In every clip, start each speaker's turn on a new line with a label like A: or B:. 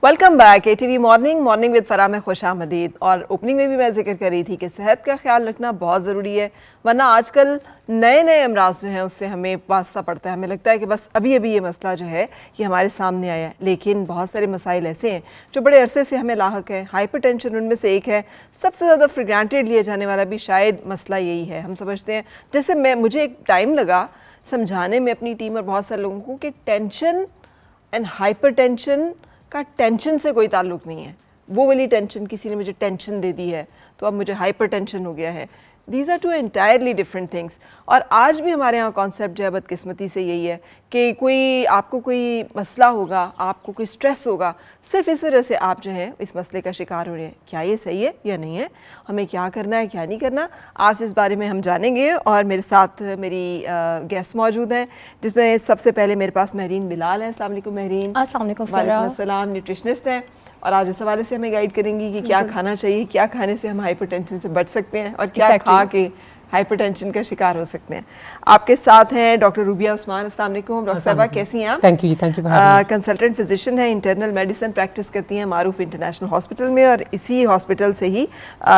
A: Welcome back ATV morning with Farah में खुशामदीद। और opening में भी मैं जिक्र कर रही थी कि सेहत का ख्याल रखना बहुत ज़रूरी है, वरना आजकल नए अमराज जो हैं उससे हमें वास्ता पड़ता है। हमें लगता है कि बस अभी ये मसला जो है ये हमारे सामने आया है, लेकिन बहुत सारे मसाइल ऐसे हैं जो बड़े अरसे से हमें लाहक है। हाइपरटेंशन उनमें से एक है। सबसे ज़्यादा फॉर ग्रांटेड लिया जाने वाला भी शायद मसला यही है। हम समझते हैं, जैसे मुझे एक टाइम लगा समझाने में अपनी टीम और बहुत सारे लोगों को कि टेंशन एंड हाइपरटेंशन का टेंशन से कोई ताल्लुक़ नहीं है। वो वाली टेंशन, किसी ने मुझे टेंशन दे दी है तो अब मुझे हाइपर टेंशन हो गया है। These are two entirely different things. और आज भी हमारे यहाँ कॉन्सेप्ट जो है बदकिस्मती से यही है कि आपको कोई मसला होगा, आपको कोई स्ट्रेस होगा, सिर्फ इस वजह से आप जो है इस मसले का शिकार हो रहे हैं। क्या ये सही है या नहीं है, हमें क्या करना है क्या नहीं करना, आज इस बारे में हम जानेंगे। और मेरे साथ मेरी गेस्ट मौजूद हैं, जिसमें सबसे पहले मेरे पास महरीन बिलाल है। अस्सलाम वालेकुम महरीन। वालेकुम अस्सलाम। न्यूट्रिशनिस्ट हैं और आज इस हवाले से हमें गाइड करेंगी कि क्या खाना चाहिए, क्या खाने से हम हाइपरटेंशन से बच सकते हैं और क्या खा के हाइपरटेंशन का शिकार हो सकते हैं। आपके साथ हैं डॉक्टर रूबिया उस्मान। अस्सलाम वालेकुम डॉक्टर साहबा, कैसी हैं आप?
B: Thank you for having me.
A: Consultant physician है, इंटरनल मेडिसिन प्रैक्टिस करती हैं मारूफ इंटरनेशनल हॉस्पिटल में, और इसी हॉस्पिटल से ही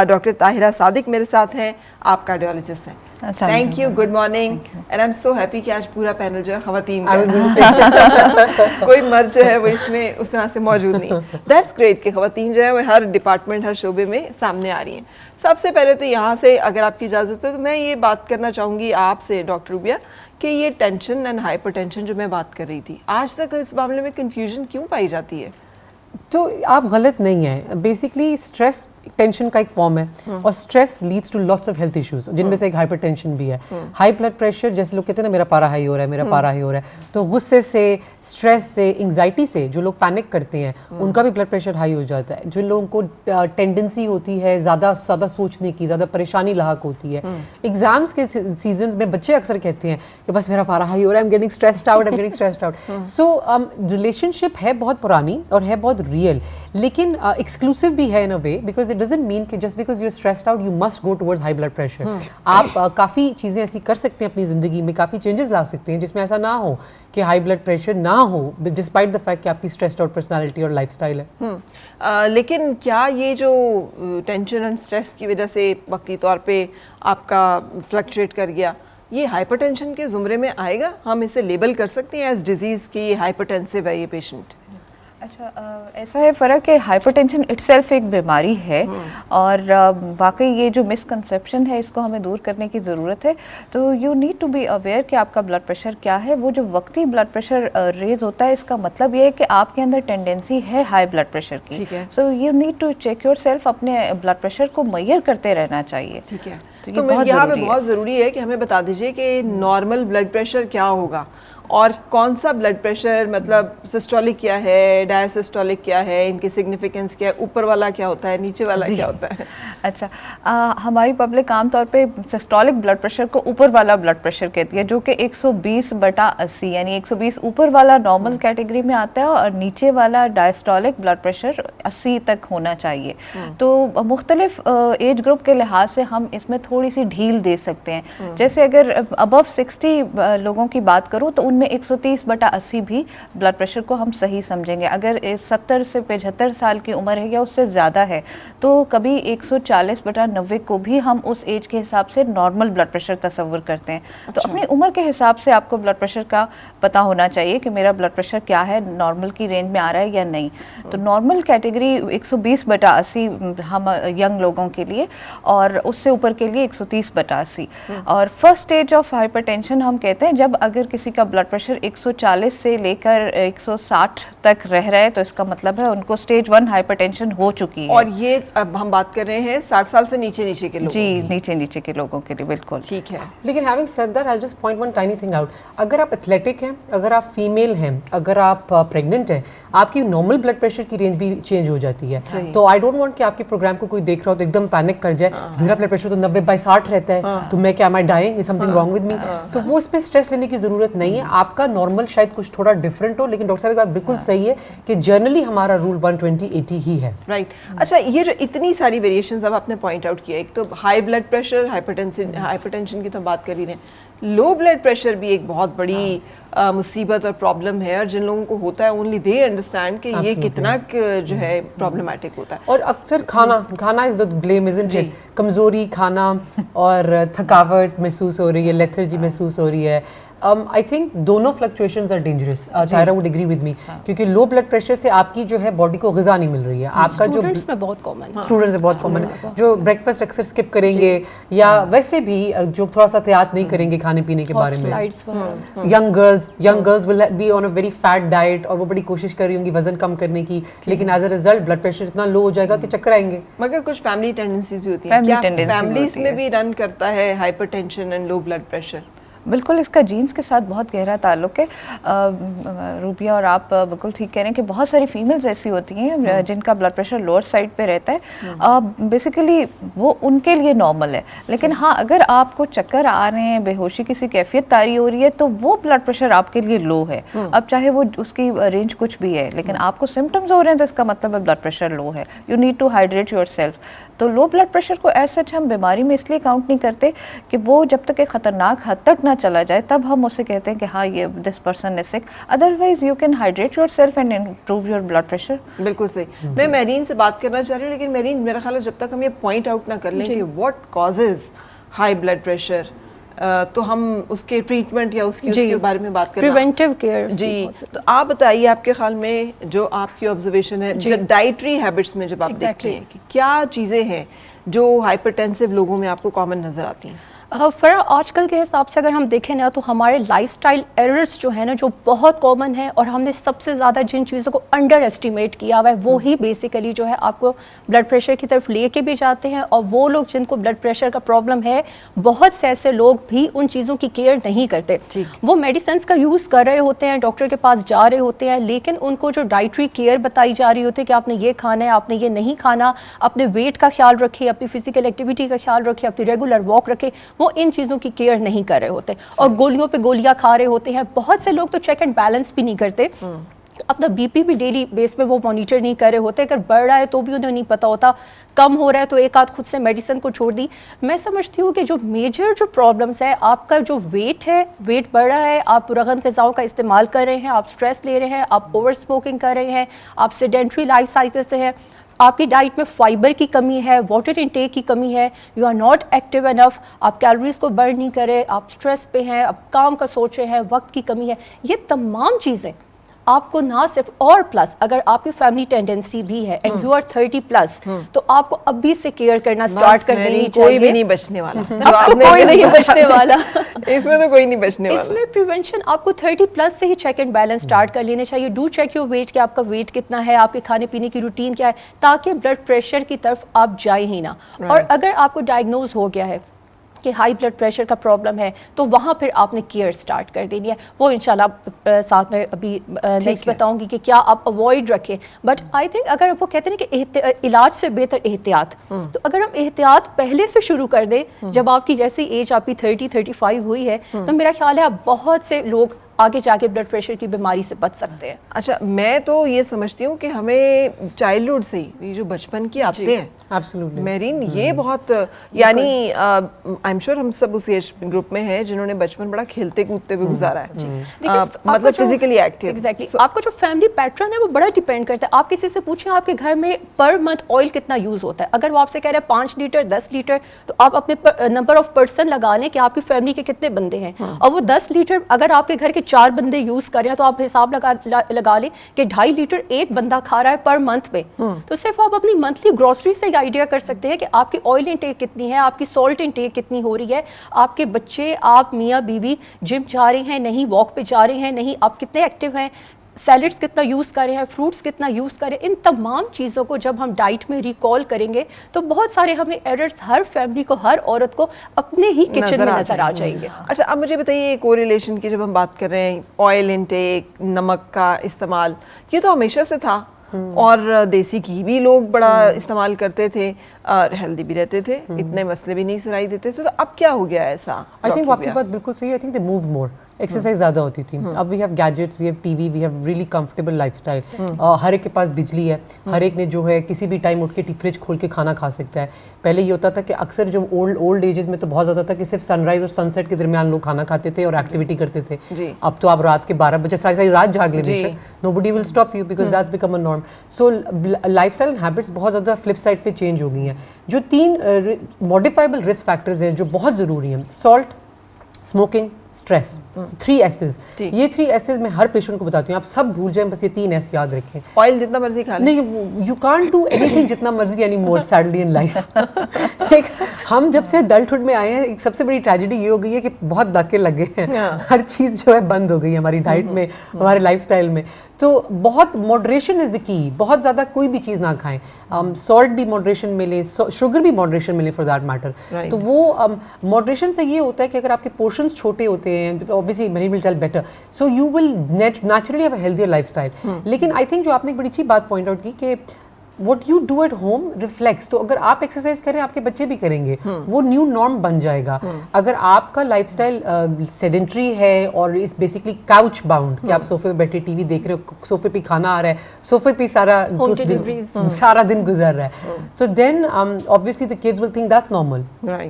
A: डॉक्टर ताहिरा सादिक मेरे साथ हैं, आप कार्डियोलॉजिस्ट हैं। Thank you, good morning. And I am so happy कि आज पूरा पैनल जो है खवातीन का कोई मर्द जो है वो इसमें उस तरह से मौजूद नहीं। दैट्स ग्रेट कि खवातीन जो है वो हर डिपार्टमेंट, हर शोबे में सामने आ रही हैं। सबसे पहले तो यहाँ से अगर आपकी इजाज़त है तो मैं ये बात करना चाहूँगी आपसे डॉक्टर रूबिया कि ये टेंशन एंड हाइपरटेंशन जो मैं बात कर रही थी, आज तक इस मामले में कन्फ्यूजन क्यों पाई जाती है?
B: तो आप गलत नहीं है। बेसिकली स्ट्रेस टेंशन का एक फॉर्म है और stress leads to lots of health issues, जिनमें से एक हाइपरटेंशन भी है। हाई ब्लड प्रेशर, जैसे लोग कहते हैं ना मेरा पारा हाई हो रहा है, मेरा पारा हाई हो रहा है, तो गुस्से से, स्ट्रेस से, एंग्जाइटी से जो लोग पैनिक करते हैं उनका भी ब्लड प्रेशर हाई हो जाता है। जो लोगों को टेंडेंसी होती है ज़्यादा सोचने की, ज़्यादा परेशानी लाहक होती है। एग्जाम्स के सीजन में बच्चे अक्सर कहते हैं कि बस मेरा पारा हाई हो रहा है, I am getting stressed out. So relationship है बहुत पुरानी और है बहुत रियल, लेकिन एक्सक्लूसिव भी है in a way, because it doesn't mean कि just because you are stressed out you must go towards high blood pressure. आप काफ़ी चीज़ें ऐसी कर सकते हैं अपनी ज़िंदगी में, काफ़ी चेंजेस ला सकते हैं जिसमें ऐसा ना हो कि हाई ब्लड प्रेशर ना हो, डिस्पाइट द फैक्ट कि आपकी स्ट्रेस्ड आउट पर्सनालिटी और लाइफस्टाइल है।
A: लेकिन क्या ये जो टेंशन एंड स्ट्रेस की वजह से वक्ती तौर पे आपका फ्लक्चुएट कर गया, ये हाइपरटेंशन के ज़ुमरे में आएगा? हम इसे लेबल कर सकते हैं एज डिजीज़ की ये हाइपरटेंसिव है ये पेशेंट?
C: अच्छा, ऐसा है फ़र्क है, हाइपरटेंशन इटसेल्फ एक बीमारी है और वाकई ये जो मिसकंसेप्शन है इसको हमें दूर करने की ज़रूरत है। तो you need to be aware कि आपका ब्लड प्रेशर क्या है। वो जो वक्ती ब्लड प्रेशर रेज होता है, इसका मतलब ये है कि आपके अंदर टेंडेंसी है हाई ब्लड प्रेशर की। So you need to check yourself, अपने ब्लड प्रेशर को मेजर करते रहना चाहिए।
A: ठीक है, तो यहाँ पे बहुत ज़रूरी है कि हमें बता दीजिए कि नॉर्मल ब्लड प्रेशर क्या होगा और कौन सा ब्लड प्रेशर, मतलब सिस्टोलिक क्या है, डायसिस्टोलिक क्या है, इनकी सिग्निफिकेंस क्या है, ऊपर वाला क्या होता है, नीचे वाला क्या होता है?
C: अच्छा, हमारी पब्लिक आमतौर पे सिस्टोलिक ब्लड प्रेशर को ऊपर वाला ब्लड प्रेशर कहती है, जो कि 120/80, यानी 120 ऊपर वाला नॉर्मल कैटेगरी में आता है और नीचे वाला डायस्टोलिक ब्लड प्रेशर 80 तक होना चाहिए। तो मुख्तलिफ एज ग्रुप के लिहाज से हम इसमें थोड़ी सी ढील दे सकते हैं। जैसे अगर अबव 60 लोगों की बात करूँ तो उनमें 130/80 भी ब्लड प्रेशर को हम सही समझेंगे। अगर 70 से 75 साल की उम्र है या उससे ज़्यादा है तो कभी 140/90 को भी हम उस एज के हिसाब से नॉर्मल ब्लड प्रेशर तस्वर करते हैं। तो अपनी उम्र के हिसाब से आपको ब्लड प्रेशर का पता होना चाहिए कि मेरा ब्लड प्रेशर क्या है, नॉर्मल की रेंज में आ रहा है या नहीं। तो नॉर्मल कैटेगरी 120/80 हम यंग लोगों के लिए, और उससे ऊपर के लिए 130/80। और फर्स्ट स्टेज ऑफ हाइपरटेंशन हम कहते हैं जब अगर किसी का ब्लड प्रेशर 140 से लेकर 160 तक रह रहा है तो इसका मतलब है उनको स्टेज 1 हाइपरटेंशन हो चुकी है।
A: और ये अब हम बात कर रहे हैं 60 साल से नीचे के लोगों
C: जी, नीचे के लोगों के लिए बिल्कुल
A: ठीक है।
B: लेकिन having said that I just point one tiny thing out. अगर आप एथलेटिक हैं, अगर आप फीमेल हैं, अगर आप प्रेग्नेंट हैं, आपकी नॉर्मल ब्लड प्रेशर की रेंज भी चेंज हो जाती है। तो आई डोंट वांट कि आपके प्रोग्राम को कोई देख रहा हो तो एकदम पैनिक कर जाए, मेरा ब्लड प्रेशर तो 90/60 रहता है तो मैं क्या, am I dying, is something wrong with me. तो वो इसमें स्ट्रेस लेने की जरूरत नहीं है। आपका नॉर्मल शायद कुछ थोड़ा डिफरेंट हो, लेकिन डॉक्टर साहब की बात बिल्कुल सही है कि जनरली हमारा रूल 120/80 ही है।
A: राइट। अच्छा, ये जो इतनी सारी वेरिएशंस अब आपने पॉइंट आउट किया, एक तो हाई ब्लड प्रेशर, हाइपरटेंशन की तो बात कर ही रहे हैं, लो ब्लड प्रेशर भी एक बहुत बड़ी मुसीबत और प्रॉब्लम है, और जिन लोगों को होता है ओनली दे अंडरस्टैंड कि ये कितना जो है प्रॉब्लमैटिक होता है।
B: और अक्सर खाना is the blame, isn't it? कमजोरी, खाना और थकावट महसूस हो रही है, लेथर्जी महसूस हो रही है। आई थिंक दोनों fluctuations are dangerous. Taira would agree with me, क्योंकि लो ब्लड प्रेशर से आपकी जो है बॉडी को ग़िज़ा नहीं मिल रही है। आपका जो
D: स्टूडेंट्स में बहुत कॉमन है,
B: स्टूडेंट्स में बहुत कॉमन है, जो ब्रेकफास्ट अक्सर स्किप करेंगे या वैसे भी जो थोड़ा सा एहतियात नहीं करेंगे खाने पीने के बारे में। Young girls will be on a very fat diet, और वो बड़ी कोशिश कर रही होंगी वजन कम करने की, लेकिन as a result blood pressure इतना लो हो जाएगा कि चक्कर आएंगे।
A: मगर कुछ फैमिली टेंडेंसीज भी होती हैं, क्या फैमिलीज में भी रन करता है hypertension and low blood pressure?
C: बिल्कुल, इसका जीन्स के साथ बहुत गहरा ताल्लुक है। रूबिया और आप बिल्कुल ठीक कह रहे हैं कि बहुत सारी फीमेल्स ऐसी होती हैं जिनका ब्लड प्रेशर लोअर साइड पे रहता है। बेसिकली वो उनके लिए नॉर्मल है, लेकिन हाँ अगर आपको चक्कर आ रहे हैं, बेहोशी किसी कैफियत तारी हो रही है, तो वो ब्लड प्रेशर आपके लिए लो है। अब चाहे वो उसकी रेंज कुछ भी है, लेकिन आपको सिम्टम्स हो रहे हैं तो इसका मतलब है ब्लड प्रेशर लो है। You need to hydrate yourself. तो लो ब्लड प्रेशर को एज सच हम बीमारी में इसलिए काउंट नहीं करते कि वो जब तक एक ख़तरनाक हद तक ना चला जाए तब हम उसे कहते हैं कि हाँ ये this person is sick. Otherwise you can hydrate your self and improve your blood pressure.
A: बिल्कुल सही। मैं मेरीन से बात करना चाह रही हूँ, लेकिन मेरीन मेरा ख्याल है जब तक हम ये पॉइंट आउट ना कर लें कि what causes high blood pressure, तो हम उसके ट्रीटमेंट या उसके बारे में बात करना,
D: प्रिवेंटिव केयर
A: जी। तो आप बताइए आपके ख्याल में जो आपकी ऑब्जर्वेशन है जब डाइटरी हैबिट्स में जब आप देखते हैं कि क्या चीज़ें हैं जो हाइपरटेंसिव लोगों में आपको कॉमन नज़र आती हैं?
D: फरा आजकल के हिसाब से अगर हम देखें ना, तो हमारे लाइफस्टाइल एरर्स जो है ना, जो बहुत कॉमन है, और हमने सबसे ज़्यादा जिन चीज़ों को अंडर एस्टिमेट किया हुआ है वो ही बेसिकली जो है आपको ब्लड प्रेशर की तरफ लेके भी जाते हैं। और वो लोग जिनको ब्लड प्रेशर का प्रॉब्लम है, बहुत से ऐसे लोग भी उन चीज़ों की केयर नहीं करते। वो मेडिसिन का यूज़ कर रहे होते हैं, डॉक्टर के पास जा रहे होते हैं, लेकिन उनको जो डाइटरी केयर बताई जा रही होती है कि आपने ये खाना है, आपने ये नहीं खाना, अपने वेट का ख्याल रखें, अपनी फिजिकल एक्टिविटी का ख्याल रखें, अपनी रेगुलर वॉक रखें, वो इन चीज़ों की केयर नहीं कर रहे होते और गोलियों पे गोलियां खा रहे होते हैं। बहुत से लोग तो चेक एंड बैलेंस भी नहीं करते, अपना बीपी भी डेली बेस पे वो मॉनिटर नहीं कर रहे होते। अगर बढ़ रहा है तो भी उन्हें नहीं पता होता, कम हो रहा है तो एक आध खुद से मेडिसिन को छोड़ दी। मैं समझती हूँ कि जो मेजर जो प्रॉब्लम्स है, आपका जो वेट है, वेट बढ़ रहा है, आप रगन ग़िज़ाओं का इस्तेमाल कर रहे हैं, आप स्ट्रेस ले रहे हैं, आप ओवर स्मोकिंग कर रहे हैं, आप सेडेंट्री लाइफ साइकिल से है, आपकी डाइट में फाइबर की कमी है, वाटर इनटेक की कमी है, you are not active enough, आप कैलोरीज को बर्न नहीं करें, आप स्ट्रेस पे हैं, आप काम का सोच रहे हैं, वक्त की कमी है, ये तमाम चीज़ें आपको ना सिर्फ, और प्लस अगर आपकी फैमिली टेंडेंसी भी है एंड यू आर 30+, तो आपको अभी से केयर करना स्टार्ट कर देनी चाहिए।
A: कोई भी नहीं बचने वाला,
D: आपको कोई नहीं बचने वाला
A: इसमें तो कोई नहीं बचने वाला।
D: इसमें प्रिवेंशन आपको 30+ से ही चेक एंड बैलेंस स्टार्ट कर लेने चाहिए। डू चेक योर वेट कि आपका वेट कितना है, आपके खाने पीने की रूटीन क्या है, ताकि ब्लड प्रेशर की तरफ आप जाए ही ना। और अगर आपको डायग्नोज हो गया है कि हाई ब्लड प्रेशर का प्रॉब्लम है, तो वहाँ फिर आपने केयर स्टार्ट कर देनी है। वो इंशाल्लाह साथ में अभी नेक्स्ट बताऊंगी कि क्या आप अवॉइड रखें। बट आई थिंक अगर वो कहते हैं कि इलाज से बेहतर एहतियात, तो अगर हम एहतियात पहले से शुरू कर दें, जब आपकी जैसी एज आपकी 30-35 हुई है, तो मेरा ख्याल है आप बहुत से लोग आगे जाके ब्लड प्रेशर की बीमारी से बच सकते हैं।
A: अच्छा, मैं तो ये समझती हूँ कि हमें चाइल्डहुड से ही, ये जो बचपन की आदतें हैं,
B: एब्सोल्युटली
A: मेरीन, ये बहुत, यानी आई एम श्योर हम सब उस एज ग्रुप में हैं जिन्होंने बचपन बड़ा खेलते कूदते हुए गुजारा है, मतलब फिजिकली एक्टिव।
D: एग्जैक्टली, आपका जो फैमिली पैटर्न है वो बड़ा डिपेंड करता है। आप किसी से पूछें आपके घर में पर मंथ ऑयल कितना यूज होता है, अगर वो आपसे कह रहे हैं 5 लीटर 10 लीटर, तो आप अपने नंबर ऑफ पर्सन लगा लें कि आपकी फैमिली के कितने बंदे हैं, और वो 10 लीटर अगर आपके घर के 4 बंदे यूज कर रहे हैं, तो आप हिसाब लगा लें कि 2.5 लीटर एक बंदा खा रहा है पर मंथ में। तो सिर्फ आप अपनी मंथली ग्रोसरी से आइडिया कर सकते हैं कि आपकी ऑयल इनटेक कितनी है, आपकी सॉल्ट इनटेक कितनी हो रही है, आपके बच्चे, आप मियाँ बीवी जिम जा रहे हैं नहीं, वॉक पे जा रहे हैं नहीं, आप कितने एक्टिव हैं, सैलड्स कितना यूज़ कर रहे हैं, फ्रूट्स कितना यूज़ करें। इन तमाम चीज़ों को जब हम डाइट में रिकॉल करेंगे, तो बहुत सारे हमें एरर्स हर फैमिली को, हर औरत को अपने ही किचन में नजर आ जाएंगे।
A: अच्छा, अब मुझे बताइए, कोरिलेशन की जब हम बात कर रहे हैं, ऑयल इनटेक, नमक का इस्तेमाल, ये तो हमेशा से था, और देसी घी भी लोग बड़ा इस्तेमाल करते थे, हेल्दी भी रहते थे, इतने मसले भी नहीं सुनाई देते थे। तो अब क्या हो गया ऐसा?
B: आई थिंक आपकी बात बिल्कुल सही है। I think they move more, exercise ज़्यादा होती थी। अब we have gadgets, we have TV, we have really comfortable lifestyle. हर एक के पास बिजली है, हर एक ने जो है किसी भी टाइम उठ के फ्रिज खोल के खाना खा सकता है। पहले ये होता था कि अक्सर जो ओल्ड एजेस में तो बहुत ज़्यादा था कि सिर्फ सनराइज और सनसेट के दरमियान लोग खाना खाते थे और एक्टिविटी करते थे। अब तो आप रात के 12 बजे सारी रात जाग ले, nobody will stop you because that's become a norm. So lifestyle and habits बहुत ज़्यादा फ्लिप साइड पे चेंज हो गई हैं। जो 3 मॉडिफाइबल रिस्क फैक्टर्स हैं जो बहुत ज़रूरी हैं, सॉल्ट, स्मोकिंग, स्ट्रेस, 3 S's। ये 3 S's मैं हर पेशेंट को बताती हूँ, आप सब भूल जाएं, बस ये 3 S याद रखें।
A: ऑयल जितना मर्जी खा लें,
B: नहीं, यू कांट डू एनीथिंग जितना मर्जी any more sadly in life. हम जब से अडल्टहुड में आए हैं, एक सबसे बड़ी ट्रेजेडी ये हो गई है कि बहुत धक्के लग गए हैं। हर चीज़ जो है बंद हो गई है हमारी डाइट में, हमारे लाइफस्टाइल में। तो बहुत मॉडरेशन इज़ द की। बहुत ज़्यादा कोई भी चीज़ ना खाएं, सॉल्ट भी मॉडरेशन में लें, शुगर भी मॉडरेशन में लें फॉर दैट मैटर। तो वो मॉडरेशन से ये होता है कि अगर आपके पोर्शंस छोटे होते हैं, obviously money will tell better, so you will naturally have a healthier lifestyle. लेकिन आई थिंक जो आपने एक बड़ी अच्छी बात पॉइंट आउट की कि What you do at home reflects। तो अगर आप एक्सरसाइज करें, आपके बच्चे भी करेंगे, वो न्यू नॉर्म बन जाएगा। अगर आपका लाइफस्टाइल सेडेंटरी है और इस बेसिकली काउच बाउंड कि आप सोफे पे बैठे टीवी देख रहे हो, सोफे पे खाना आ रहा है, सोफे पे सारा दिन गुजर रहा है, so then obviously the kids will think that's normal,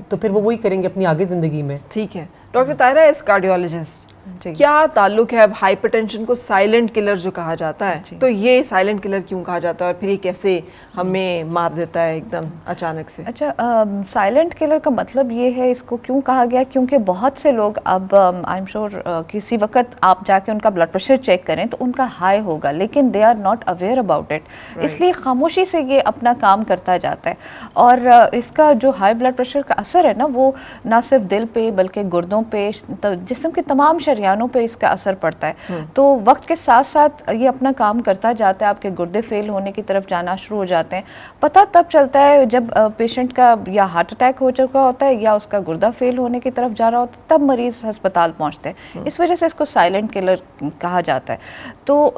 B: तो फिर वो वही करेंगे अपनी आगे जिंदगी में।
A: ठीक है। डॉक्टर तायरा इज कार्डियोलॉजिस्ट, क्या ताल्लुक है अब हाइपरटेंशन को साइलेंट किलर जो कहा जाता है, तो ये साइलेंट किलर क्यों कहा जाता है और फिर ये कैसे हमें मार देता है एकदम अचानक से?
C: अच्छा, साइलेंट किलर का मतलब ये है, इसको क्यों कहा गया, क्योंकि बहुत से लोग अब आई एम श्योर किसी वक्त आप जाके उनका ब्लड प्रेशर चेक करें तो उनका हाई होगा, लेकिन they are not aware about it, इसलिए खामोशी से ये अपना काम करता जाता है। और इसका जो हाई ब्लड प्रेशर का असर है ना, वो ना सिर्फ दिल पे बल्कि गुर्दों पे, जिस्म के तमाम शरियानों पे इसका असर पड़ता है। तो वक्त के साथ साथ ये अपना काम करता जाता है, आपके गुर्दे फेल होने की तरफ जाना शुरू हो जाते हैं। पता तब चलता है जब पेशेंट का या हार्ट अटैक हो चुका होता है या उसका गुर्दा फेल होने की तरफ जा रहा होता है, तब मरीज अस्पताल पहुंचते हैं। इस वजह से इसको साइलेंट किलर कहा जाता है। तो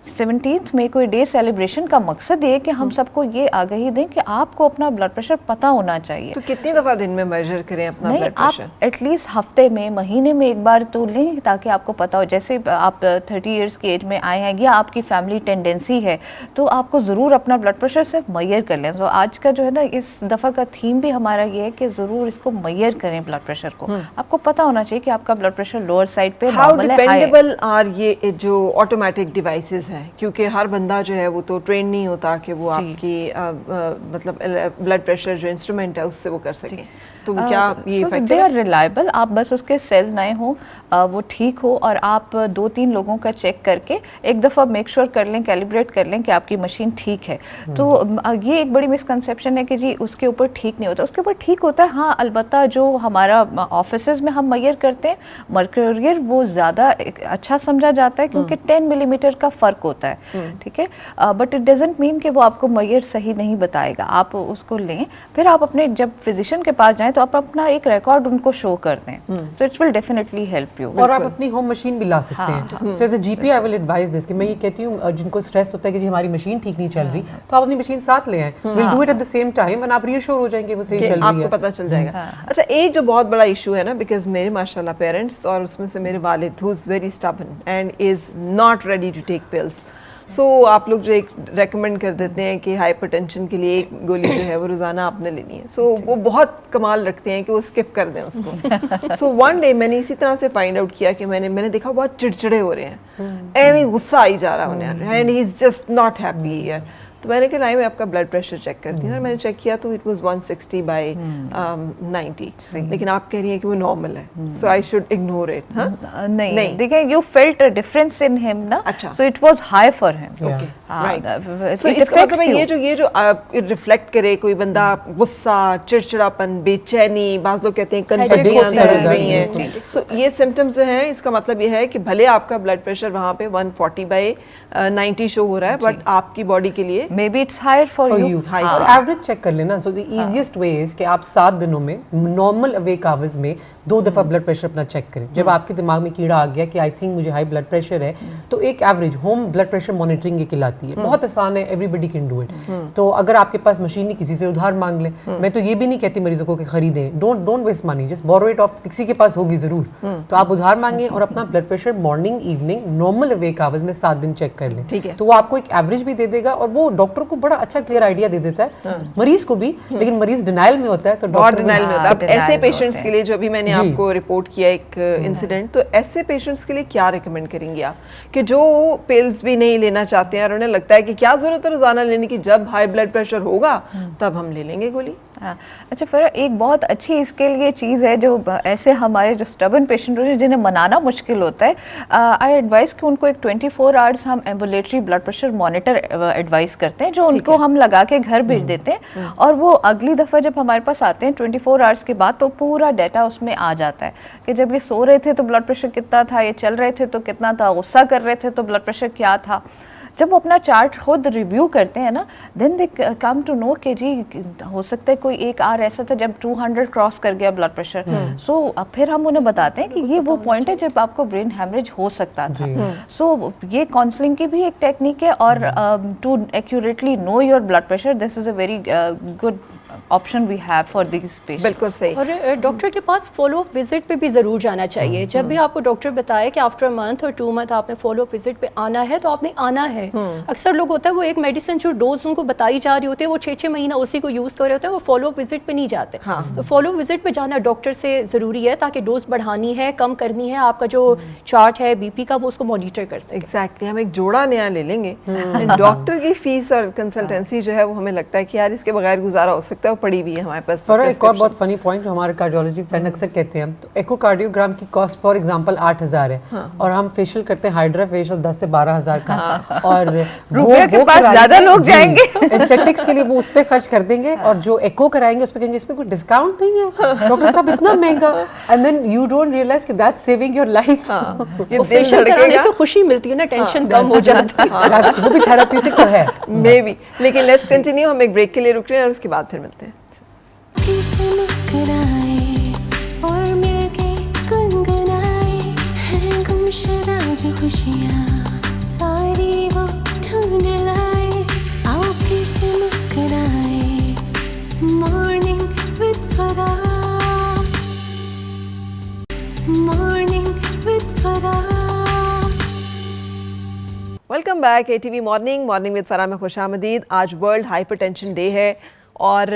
C: 17 मई को डे सेलिब्रेशन का मकसद ये कि हम सबको ये आगाही दें कि आपको अपना ब्लड प्रेशर पता होना चाहिए।
A: तो कितनी दफ़ा दिन में मेजर करें अपना ब्लड प्रेशर?
C: आप एटलीस्ट हफ्ते में, महीने में एक बार तो लें ताकि आपको पता हो। जैसे आप 30 इयर्स की एज में आए हैं या आपकी फैमिली टेंडेंसी है तो आपको ज़रूर अपना ब्लड प्रेशर सिर्फ मैयर कर लें। तो आज का जो है ना, इस दफ़ा का थीम भी हमारा ये है कि ज़रूर इसको मैयर करें ब्लड प्रेशर को। आपको पता होना चाहिए कि आपका ब्लड प्रेशर लोअर साइड पे नॉर्मल है। हाउ
A: डिपेंडेबल आर ये जो ऑटोमेटिक डिवाइसेस हैं, क्योंकि हर बंदा जो है वो तो ट्रेन नहीं होता कि वो आपकी मतलब ब्लड प्रेशर जो इंस्ट्रूमेंट है उससे वो कर सके, तो क्या ये इफेक्ट
C: दे आर रिलायबल। आप बस उसके सेल्स नए हो, वो ठीक हो, और आप 2-3 लोगों का चेक करके एक दफ़ा मेक श्योर कर लें, कैलिब्रेट कर लें कि आपकी मशीन ठीक है। तो ये एक बड़ी मिसकंसेप्शन है कि जी उसके ऊपर ठीक नहीं होता। उसके ऊपर ठीक होता है, हाँ, अलबत्ता जो हमारा ऑफिसेज में हम मैयर करते हैं मर्क्यूरी, वो ज़्यादा अच्छा समझा जाता है क्योंकि 10 मिलीमीटर का फ़र्क होता है, ठीक है। बट इट डजेंट मीन कि वो आपको मैयर सही नहीं बताएगा। आप उसको लें, फिर आप अपने जब फिजिशियन के पास जाएं तो आप अपना एक रिकॉर्ड उनको शो कर दें, तो it will definitely help you.
B: और आप अपनी होम मशीन भी ला सकते हैं। So as a GP I will advise this कि मैं ये कहती हूँ जिनको स्ट्रेस होता है कि जी हमारी मशीन ठीक नहीं चल रही, तो आप अपनी मशीन साथ ले आएं, will do it at the same time and आप रीअश्योर हो जाएंगे वो सही चल रही है,
A: आपको पता चल जाएगा। अच्छा, एक जो बहुत बड़ा इशू है ना, बिकॉज मेरे माशाल्लाह पेरेंट्स, और उसमें से मेरे वालिद who is very stubborn and is not ready to take pills, so आप लोग जो एक रेकमेंड कर देते हैं कि हाइपरटेंशन के लिए एक गोली जो है वो रोज़ाना आपने लेनी है, सो वो बहुत कमाल रखते हैं कि वो स्किप कर दें उसको। सो वन डे मैंने इसी तरह से फाइंड आउट किया कि मैंने देखा बहुत चिड़चिड़े हो रहे हैं, एवं गुस्सा आई जा रहा है उन्हें, and he is just not happy यार। तो मैंने कहा मैं आपका ब्लड प्रेशर चेक करती हूँ, और मैंने चेक किया तो इट वाज 160/90, लेकिन आप कह रही हैं कि वो नॉर्मल है, so I should ignore it?
C: नहीं, देखिए, you felt a difference in him ना, so it was high for him.
A: Okay, right. So इसका मतलब ये जो रिफ्लेक्ट करे कोई बंदा, गुस्सा, चिड़चिड़ापन, बेचैनी, बाज़ लोग कहते हैं कन्फिडेंस लग रही हैं, सो ये सिम्टम्स जो हैं, इसका मतलब ये है कि भले आपका ब्लड प्रेशर वहाँ पे 140/90 शो हो रहा है, बट आपकी बॉडी के लिए
C: maybe it's higher for you.
B: और एवरेज चेक कर लेना। So the easiest way is कि आप 7 दिनों में नॉर्मल अवेक आवर्स में 2 दफ़ा ब्लड प्रेशर अपना चेक करें। जब आपके दिमाग में कीड़ा आ गया कि आई थिंक मुझे हाई ब्लड प्रेशर है, तो एक average home blood pressure monitoring ये कहलाती है, बहुत आसान है, एवरीबडी कैन डू इट। तो अगर आपके पास मशीन नहीं, किसी से उधार मांग लें। मैं तो ये भी नहीं कहती मरीजों को कि खरीदें, don't waste money, just borrow it off, किसी के पास होगी जरूर, तो आप उधार मांगें और अपना blood pressure morning evening normal awake hours में 7 दिन चेक कर लें।
A: ठीक है।
B: तो वो आपको एक एवरेज भी दे देगा और वो डॉक्टर को बड़ा अच्छा क्लियर आइडिया दे देता है, मरीज को भी। लेकिन मरीज डिनाइल में होता है, तो
A: बहुत
B: डॉक्टर
A: डिनाइल में होता है। अब
C: denial
A: ऐसे
C: में
A: पेशेंट्स
C: होते
A: के लिए जो अभी मैंने
B: जी।
A: आपको रिपोर्ट किया एक इंसिडेंट, तो ऐसे पेशेंट्स के लिए क्या रिकमेंड करेंगे आप कि जो पिल्स भी नहीं लेना चाहते हैं और उन्हें लगता है कि क्या जरूरत है रोजाना लेने की, जब हाई ब्लड प्रेशर होगा तब हम ले लेंगे गोली।
C: हाँ, अच्छा फिर एक बहुत अच्छी इसके लिए चीज़ है जो ऐसे हमारे जो स्टबन पेशेंट होते हैं जिन्हें मनाना मुश्किल होता है, आई एडवाइस कि उनको एक 24 आवर्स हम ambulatory blood pressure monitor advice करते हैं, जो उनको हम लगा के घर भेज देते हैं और वो अगली दफ़ा जब हमारे पास आते हैं 24 आवर्स के बाद, तो पूरा डाटा उसमें आ जाता है कि जब ये सो रहे थे तो ब्लड प्रेशर कितना था, ये चल रहे थे तो कितना था, गुस्सा कर रहे थे तो ब्लड प्रेशर क्या था। जब वो अपना चार्ट खुद रिव्यू करते हैं ना, then they come to know कि जी हो सकता है कोई एक आर ऐसा था जब 200 क्रॉस कर गया ब्लड प्रेशर। सो अब फिर हम उन्हें बताते हैं कि ये वो पॉइंट है जब आपको ब्रेन हेमरेज हो सकता था। सो ये काउंसलिंग की भी एक टेक्निक है और to accurately know your blood pressure, this is a very good option we have for this patients.
A: बिल्कुल सही।
D: और डॉक्टर के पास फॉलो अप विजिट पे भी ज़रूर जाना चाहिए। जब भी आपको डॉक्टर बताए कि आफ्टर मंथ और 2 मंथ आपने फॉलो अप विजिट पे आना है, तो आपने आना है। अक्सर लोग होता है वो एक मेडिसिन जो डोज उनको बताई जा रही होती है वो 6-6 महीना उसी को यूज़ कर रहे होते हैं, वो फॉलो अप विजिट पे नहीं जाते। तो फॉलो अप विजिट पे जाना डॉक्टर से ज़रूरी है ताकि डोज बढ़ानी है, कम करनी है, आपका जो चार्ट है बीपी का वो उसको मॉनिटर कर सके।
A: एग्जैक्टली, हम एक जोड़ा नया ले लेंगे। डॉक्टर की फीस और कंसल्टेंसी जो है वो हमें लगता है कि यार इसके बगैर गुजारा हो सकता है, वो पड़ी हुई है हमारे पास।
B: फॉर एक और बहुत फनी पॉइंट जो हमारे कार्डियोलॉजी फ्रेंड अक्सर कहते हैं, तो एकोकार्डियोग्राम की कॉस्ट फॉर एग्जांपल 8,000 है और हम फेशियल करते हैं हाइड्रा फेशियल 10 से 12,000 का, और
C: रुपये के पास ज्यादा लोग जाएंगे
B: एस्थेटिक्स के लिए वो उस पे खर्च कर देंगे, और जो एको कराएंगे उस पे कहेंगे इस पे कोई डिस्काउंट नहीं है डॉक्टर साहब, इतना महंगा, and then you don't realise कि दैट्स सेविंग योर लाइफ।
A: ये दिल
D: फेशियल कराने
A: धड़केगा
D: से खुशी मिलती है ना, टेंशन कम हो जाती है।
B: वो भी थेराप्यूटिक तो है।
A: May be. लेकिन लेट्स कंटिन्यू, हम एक ब्रेक के लिए रुक रहे हैं और उसके बाद फिर मिलते हैं।
E: फिर से मुस्कुराए और मिलके गुनगुनाए हैं गुमशुदा जो खुशियाँ सारी वो ढूंढ लाए। आओ फिर से मुस्कुराए, मॉर्निंग विद फरा, मॉर्निंग विद फरा।
A: Welcome back, ATV morning with फरा में खुशामदीद। आज वर्ल्ड हाइपरटेंशन डे है और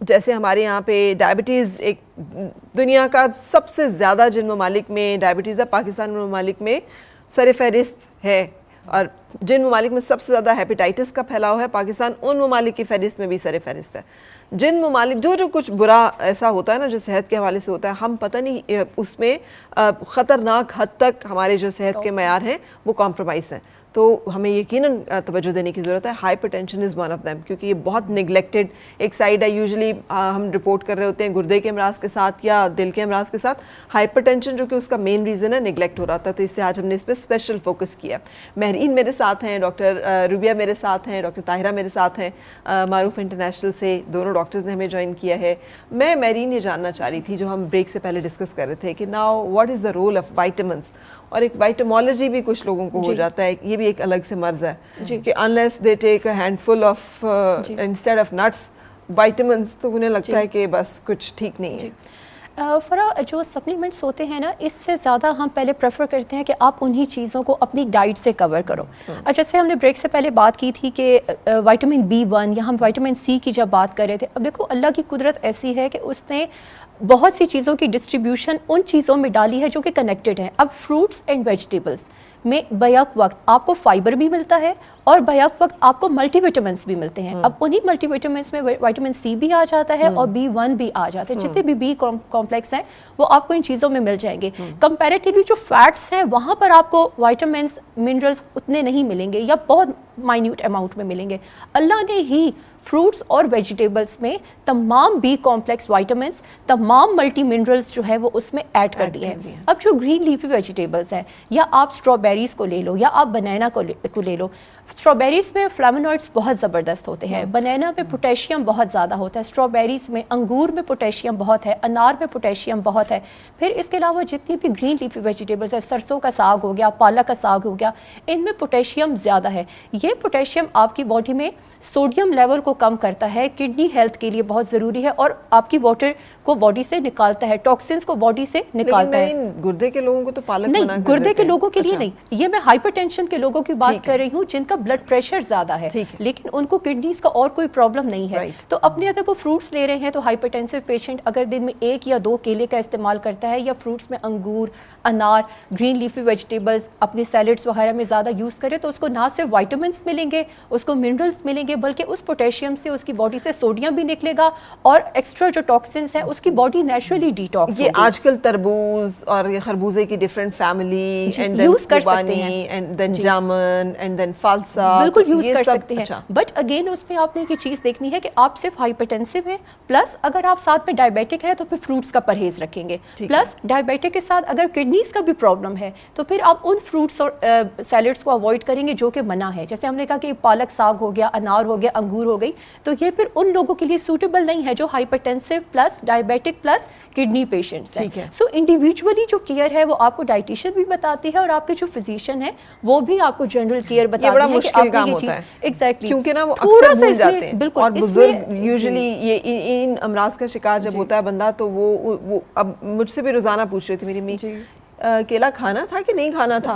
A: जैसे हमारे यहाँ पे डायबिटीज़ एक दुनिया का सबसे ज़्यादा जिन ममालिक में डायबिटीज़ है, पाकिस्तान ममालिक में सरफहरिस्त है, और जिन ममालिक में सबसे ज़्यादा हेपेटाइटिस का फैलाव है, पाकिस्तान उन ममालिक की फहरिस्त में भी सरफहरिस्त है। जिन ममालिक जो कुछ बुरा ऐसा होता है ना जो सेहत के हवाले से होता है, हम पता नहीं उसमें ख़तरनाक हद तक हमारे जो सेहत के मयार हैं वो कॉम्प्रोमाइज़ हैं। तो हमें यकीनन तवज्जो देने की ज़रूरत है। Hypertension is one of them, क्योंकि ये बहुत निगलेक्टेड एक साइड है। यूजुअली हम रिपोर्ट कर रहे होते हैं गुर्दे के अमराज के साथ या दिल के अमराज के साथ, हाइपरटेंशन जो कि उसका मेन रीज़न है निगलेक्ट हो रहा था। तो इसलिए आज हमने इस पर स्पेशल फोकस किया। महरीन मेरे साथ हैं, डॉक्टर रुबिया मेरे साथ हैं, डॉक्टर ताहिरा मेरे साथ हैं, मारूफ इंटरनेशनल से दोनों डॉक्टर्स ने हमें ज्वाइन किया है। मैं महरीन ये जानना चाह रही थी, जो हम ब्रेक से पहले डिस्कस कर रहे थे, कि now what is the role of vitamins, और एक वाइटामोलॉजी भी कुछ लोगों को हो जाता है, ये भी एक अलग से मर्ज है कि unless they take a handful of instead of nuts vitamins, तो उन्हें लगता है कि बस कुछ ठीक नहीं है।
D: फरा, जो सप्लीमेंट्स होते हैं ना, इससे ज़्यादा हम पहले प्रेफर करते हैं कि आप उन्हीं चीज़ों को अपनी डाइट से कवर करो। जैसे हमने ब्रेक से पहले बात की थी कि विटामिन B1 या हम विटामिन C की जब बात कर रहे थे, अब देखो अल्लाह की कुदरत ऐसी है कि उसने बहुत सी चीज़ों की डिस्ट्रीब्यूशन उन चीज़ों में डाली है जो कि कनेक्टेड है। अब फ्रूट्स एंड वेजिटेबल्स में बैक वक्त आपको फाइबर भी मिलता है और बैक वक्त आपको मल्टीविटामिन्स भी मिलते हैं। अब उन्हीं मल्टीविटामिन्स में विटामिन C भी आ जाता है और B1 भी आ जाते हैं। जितने भी B कॉम्प्लेक्स हैं वो आपको इन चीज़ों में मिल जाएंगे। कंपैरेटिवली जो फैट्स हैं वहाँ पर आपको विटामिन्स मिनरल्स उतने नहीं मिलेंगे या बहुत माइन्यूट अमाउंट में मिलेंगे। अल्लाह ने ही फ्रूट्स और वेजिटेबल्स में तमाम B कॉम्प्लेक्स विटामिन्स, तमाम मल्टी मिनरल्स जो है वो उसमें ऐड कर दिए हैं। अब जो ग्रीन लीफी वेजिटेबल्स हैं, या आप स्ट्रॉबेरीज को ले लो या आप बनाना को ले लो, स्ट्रॉबेरीज में फ्लेवोनॉइड्स बहुत ज़बरदस्त होते हैं, बनाना में पोटेशियम बहुत ज़्यादा होता है, स्ट्रॉबेरीज में, अंगूर में पोटेशियम बहुत है, अनार में पोटेशियम बहुत है। फिर इसके अलावा जितनी भी ग्रीन लीफी वेजिटेबल्स है, सरसों का साग हो गया, पालक का साग हो गया, इनमें पोटेशियम ज़्यादा है। ये पोटेशियम आपकी बॉडी में सोडियम लेवल को कम करता है, किडनी हेल्थ के लिए बहुत ज़रूरी है और आपकी वाटर को बॉडी से निकालता है, टॉक्सिन्स को बॉडी से निकालता है।
A: लेकिन गुर्दे के लोगों को तो पालक
D: नहीं,
A: मना कर
D: गुर्दे
A: देते
D: के
A: हैं।
D: लोगों के लिए
A: अच्छा।
D: नहीं, ये मैं हाइपरटेंशन के लोगों की बात
A: ठीक है।
D: कर रही हूँ जिनका ब्लड प्रेशर ज्यादा है,
A: ठीक है।
D: लेकिन उनको किडनीज का और कोई प्रॉब्लम नहीं है।
A: Right.
D: तो अपने अगर वो फ्रूट्स ले रहे हैं तो हाइपरटेंसिव पेशेंट अगर दिन में 1 या 2 केले का इस्तेमाल करता है या फ्रूट्स में अंगूर, अनार, ग्रीन लीफी वेजिटेबल्स अपने सैलेड्स वगैरह में ज़्यादा यूज़ करे तो उसको ना सिर्फ वाइटामिन्स मिलेंगे, उसको मिनरल्स मिलेंगे, बल्कि उस पोटेशियम से उसकी बॉडी से सोडियम भी निकलेगा और एक्स्ट्रा जो टॉक्सिन्स हैं उसकी बॉडी नेचुरली डिटॉक्स
A: ये आजकल तरबूज और ये खरबूजे की डिफरेंट फैमिली
D: जी,
A: एंड देन
D: use कर सकते हैं।
A: एंड देन
D: जी।
A: जामुन एंड देन फालसा,
D: बिल्कुल
A: तो
D: यूज
A: ये
D: कर
A: सब-
D: सकते हैं।
A: अच्छा।
D: बट अगेन उसमें आपने एक चीज देखनी है कि आप सिर्फ हाइपरटेंसिव हैं, प्लस अगर आप साथ में डायबिटिक है तो फिर फ्रूट्स का परहेज रखेंगे,
A: ठीक
D: प्लस डायबिटिक के साथ अगर किडनीज का भी प्रॉब्लम है तो फिर आप उन फ्रूट्स और सैलेड्स को अवॉइड करेंगे जो कि मना है। जैसे हमने कहा कि पालक साग हो गया, अनार हो गया, अंगूर हो गई, तो ये फिर उन लोगों के लिए सूटेबल नहीं है जो hypertensive plus diabetic plus kidney patients
A: ठीक है।
D: हैं। सो इंडिविजुअली जो केयर है वो आपको डाइटिशियन भी बताती है और आपके जो फिजिशियन है वो भी आपको जनरल केयर
A: ये
D: बताती
A: बड़ा
D: है कि
A: मुश्किल
D: आपको
A: काम
D: ये
A: होता
D: चीज
A: है
D: एग्जैक्टली,
A: क्योंकि ना वो
D: थोड़ा
A: अक्सर
D: सा
A: भूल
D: इसमें-
A: जाते हैं
D: बिल्कुल,
A: और
D: इसमें-
A: बुजुर्ग
D: जी।
A: यूजुअली ये इन अमराज का शिकार जब होता है बंदा तो वो अब मुझसे भी रोजाना पूछ रही थी मेरी मम्मी,
D: जी।
A: केला खाना था कि नहीं खाना था।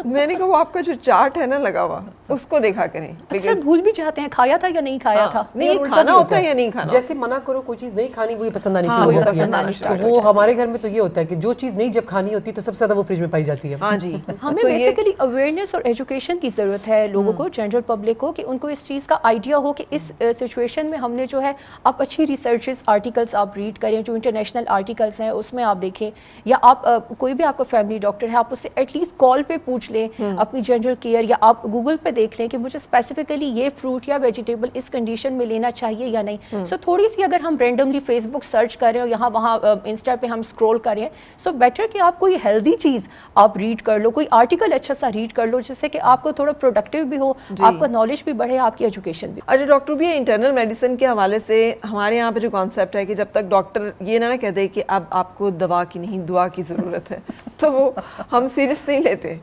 A: मैंने कहा वो आपका जो चार्ट है ना लगा हुआ उसको देखा करें
D: अक्सर
A: because-
D: भूल भी जाते हैं खाया था या नहीं खाया
A: हाँ,
D: था।
A: नहीं
B: और उल्टा
A: खाना
B: भी
A: होता है या नहीं खाना।
B: जैसे मना करो कोई चीज नहीं खानी, वो पसंद आनी
A: हाँ,
B: शुरू
A: वो
B: हो जाती
A: पसंद आना
B: है।
A: start
B: तो
A: हो
B: वो हमारे घर में तो ये होता है कि जो चीज नहीं जब खानी होती तो सबसे ज्यादा वो फ्रिज में पाई जाती है।
A: हाँ जी।
D: हमें
A: So ये-
D: बेसिकली अवेयरनेस और एजुकेशन की ज़रूरत है लोगों को, जनरल पब्लिक को, कि उनको इस चीज़ का आइडिया हो कि इस सिचुएशन में हमने जो है, आप अच्छी रिसर्चेस आर्टिकल्स आप रीड करें, जो इंटरनेशनल आर्टिकल्स हैं उसमें आप देखें, या आप कोई भी आपका फैमिली डॉक्टर है आप उससे एटलीस्ट कॉल पे पूछ लें अपनी जनरल केयर, या आप गूगल पे देख लें कि मुझे स्पेसिफिकली ये फ्रूट या वेजिटेबल इस कंडीशन में लेना चाहिए या नहीं। सो थोड़ी सी अगर हम रेंडमली फेसबुक सर्च करें और यहाँ वहाँ इंस्टा पे हम स्क्रॉल करें, सो बेटर कि आप कोई हेल्दी चीज़ आप रीड कर लो, कोई आर्टिकल अच्छा सा रीड कर लो जिससे कि आपको थोड़ा प्रोडक्टिव भी हो, आपका नॉलेज भी बढ़े, आपकी एजुकेशन भी।
A: अच्छा डॉक्टर भी इंटरनल मेडिसिन के हवाले से हमारे यहाँ पे जो कॉन्सेप्ट है कि जब तक डॉक्टर ये ना कह दे कि अब आपको दवा की नहीं दुआ की ज़रूरत है तो वो हम सीरियस नहीं लेते।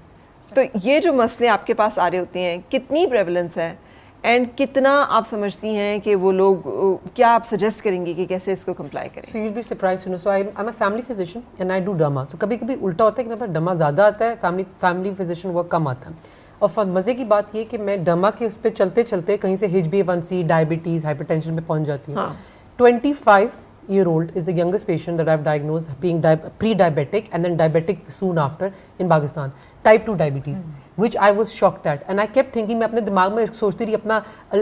A: तो ये जो मसले आपके पास आ रहे होते हैं, कितनी प्रेवलेंस है एंड कितना आप समझती हैं कि वो लोग क्या आप सजेस्ट करेंगी कि कैसे इसको कंप्लाई करें?
B: So you'll be surprised to know. So I'm a family physician and I do derma. So कभी-कभी उल्टा होता है कि मेरे पास derma ज़्यादा आता है, family physician work कम आता है। और मज़े की बात ये कि मैं derma के उस पर चलते-चलते कहीं से HbA1c, डायबिटीज़, हाइपरटेंशन में पहुंच जाती हूँ। 25-year-old is the youngest patient that I've diagnosed being pre-diabetic and then diabetic soon after in Pakistan. Type 2 diabetes. which I was shocked at and I kept thinking, मैं अपने दिमाग में सोचती रही, अपना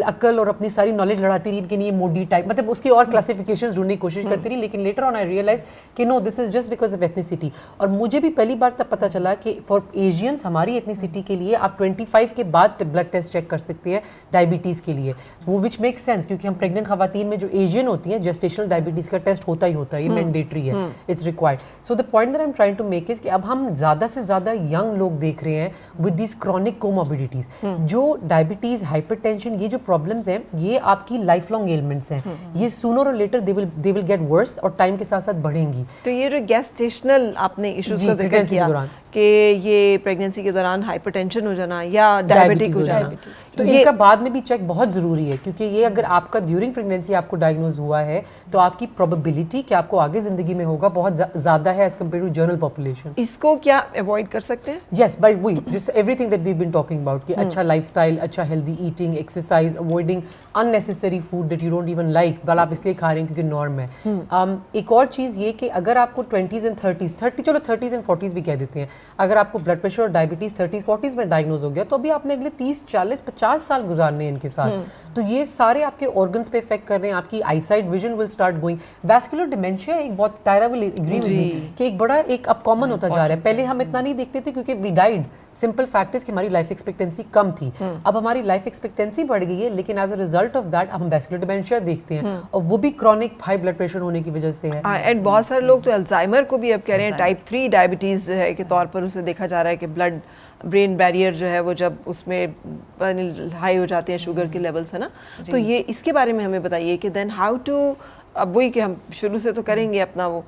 B: अक्ल और अपनी सारी नॉलेज लड़ाती रही कि नहीं ये मोडी टाइप, मतलब उसकी और क्लासिफिकेशंस ढूंढने की कोशिश करती रही, लेकिन लेटर ऑन आई रियलाइज कि no this is just because of ethnicity. और मुझे भी पहली बार तब पता चला कि फॉर एशियंस हमारी एथनिसिटी के लिए आप 25 के बाद ब्लड टेस्ट चेक कर सकते हैं डायबिटीज़ के लिए, वो विच मेक सेंस क्योंकि हम प्रेग्नेंट खवातीन में जो एशियन होती हैं जेस्टेशनल डायबिटीज़ का टेस्ट होता ही होता है, ये मैंडेटरी है, it's required. So the point that I am trying to make is कि अब हम ज़्यादा से ज़्यादा यंग लोग देख रहे हैं विद दिस क्रॉनिक कोमोबिडिटीज़, जो डायबिटीज़, हाइपरटेंशन, ये जो प्रॉब्लम्स हैं ये आपकी लाइफ लॉन्ग एलिमेंट्स हैं, ये सूनर और later they will get worse और टाइम के साथ साथ बढ़ेंगी।
A: तो ये जो गेस्टेशनल आपने इश्यूज
B: जी,
A: का जिक्र
B: प्रेगनेंसी के
A: किया
B: दौरान।
A: कि ये प्रेगनेंसी के दौरान हाइपरटेंशन हो जाना या डायबिटिक हो जाना,
B: तो इनका बाद में भी चेक बहुत ज़रूरी है क्योंकि ये अगर आपका ड्यूरिंग प्रेगनेंसी आपको डायग्नोज हुआ है तो आपकी प्रोबेबिलिटी कि आपको आगे ज़िंदगी में होगा बहुत ज़्यादा है as compare to general population.
A: इसको क्या अवॉइड कर सकते हैं?
B: यस, बाय वही just everything that we been talking about कि अच्छा लाइफस्टाइल, अच्छा healthy eating, exercise, avoiding unnecessary food that you don't even like, बल आप इसलिए खा रहे हैं क्योंकि नॉर्म है। एक और चीज़ ये कि अगर आपको 20s and 30s, 30s and 40s भी कह देते हैं, अगर आपको ब्लड प्रेशर और डायबिटीज़ 30s 40s में डायग्नोज हो गया तो अभी आपने अगले 30 40 50 साल गुजारने हैं इनके साथ, तो ये सारे आपके ऑर्गन्स पे इफेक्ट कर रहे हैं, आपकी eyesight, vision will start going, vascular dementia एक बहुत टायरा विल एग्री विद मी कि एक बड़ा एक अब कॉमन होता जा रहा है। पहले हम इतना नहीं देखते थे क्योंकि we died simple fact is कि हमारी लाइफ एक्सपेक्टेंसी कम थी, अब हमारी लाइफ एक्सपेक्टेंसी बढ़ गई है, लेकिन as a result of that अब हम वैस्कुलर डिमेंशिया देखते हैं और वो भी क्रॉनिक हाई ब्लड प्रेशर होने की वजह से है।
A: एंड बहुत सारे लोग तो अल्जाइमर को भी अब कह रहे हैं टाइप 3 डायबिटीज़ जो है के तौर पर उसे देखा जा रहा है कि ब्लड ब्रेन बैरियर जो है वो जब उसमें हाई हो जाते हैं शुगर के लेवल्स, है ना। तो ये इसके बारे में हमें बताइए कि देन हाउ टू, अब वही कि हम शुरू से तो करेंगे अपना वो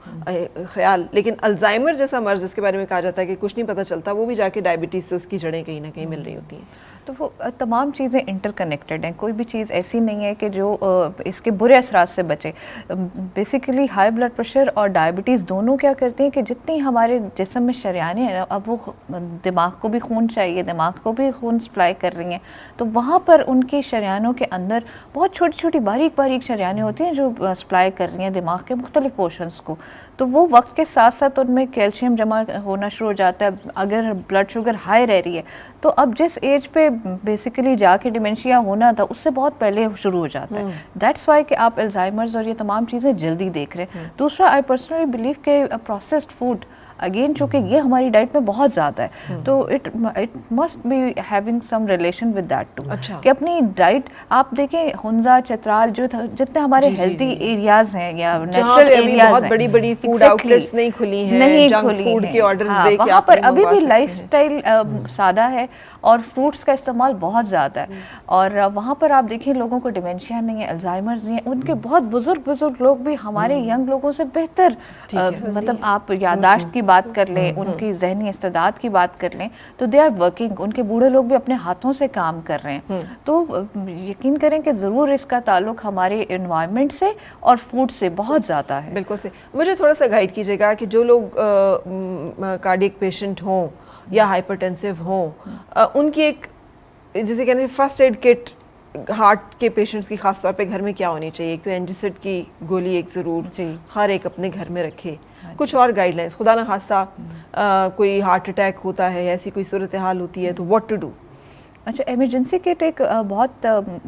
A: ख्याल, लेकिन अल्जाइमर जैसा मर्ज जिसके बारे में कहा जाता है कि कुछ नहीं पता चलता, वो भी जाके डायबिटीज़ से उसकी जड़ें कहीं ना कहीं मिल रही होती हैं।
C: तो वो तमाम चीज़ें इंटरकनेक्टेड हैं, कोई भी चीज़ ऐसी नहीं है कि जो इसके बुरे असरात से बचे। बेसिकली हाई ब्लड प्रेशर और डायबिटीज़ दोनों क्या करते हैं कि जितनी हमारे जिस्म में शरियानें हैं, अब वो दिमाग को भी खून चाहिए, दिमाग को भी खून सप्लाई कर रही हैं, तो वहाँ पर उनकी शरियानों के अंदर बहुत छोटी छोटी बारीक बारीक शरियानें होती हैं जो सप्लाई कर रही हैं दिमाग के मुख्तलिफ पोर्शंस को। तो वो वक्त के साथ साथ उनमें कैल्शियम जमा होना शुरू हो जाता है अगर ब्लड शुगर हाई रह रही है। तो अब जिस एज पे बेसिकली जाके डिमेंशिया होना था उससे बहुत पहले शुरू हो जाता है। दैट्स वाई कि आप अल्जाइमर्स और ये तमाम चीज़ें जल्दी देख रहे हैं। दूसरा, आई पर्सनली बिलीव के प्रोसेस्ड फूड अगेन चूँकि ये हमारी डाइट में बहुत ज़्यादा है, तो it must be having some relation with that too. कि अपनी डाइट आप देखें, हुंजा, चित्राल जो जितने हमारे हेल्दी एरियाज हैं या नेचुरल एरियाज
A: बहुत
C: हैं,
A: बड़ी बड़ी फूड आउटलेट्स नहीं खुली हैं,
C: नहीं
A: जंक
C: खुली
A: फूड
C: हैं,
A: के ऑर्डर्स दे के
C: वहाँ
A: आप
C: पर
A: मंगवा
C: अभी भी
A: सकते हैं।
C: लाइफस्टाइल सादा है और फ्रूट्स का इस्तेमाल बहुत ज़्यादा है। और वहाँ पर आप देखिए लोगों को डिमेंशिया नहीं है, अल्जाइमर्स नहीं है, उनके बहुत बुजुर्ग लोग भी हमारे यंग लोगों से बेहतर, मतलब आप यादाश्त की बात कर लें, उनकी जहनी इस्तेदाद की बात कर लें, तो दे आर वर्किंग। उनके बूढ़े लोग भी अपने हाथों से काम कर रहे हैं। तो यकीन करें कि ज़रूर इसका ताल्लुक हमारे एनवायरनमेंट से और फूड से बहुत ज़्यादा है।
A: बिल्कुल से मुझे थोड़ा सा गाइड कीजिएगा कि जो लोग कार्डियक पेशेंट हों या हाइपरटेंसिव हों, उनकी एक जिसे कहते हैं फर्स्ट एड किट हार्ट के पेशेंट्स की खास तौर पे घर में क्या होनी चाहिए। एक तो एंजिसिड की गोली एक ज़रूर हर एक अपने घर में रखे, कुछ और गाइडलाइंस, खुदा ना खास्ता कोई हार्ट अटैक होता है, ऐसी कोई सूरत हाल होती है तो व्हाट टू डू।
C: अच्छा, इमरजेंसी किट एक बहुत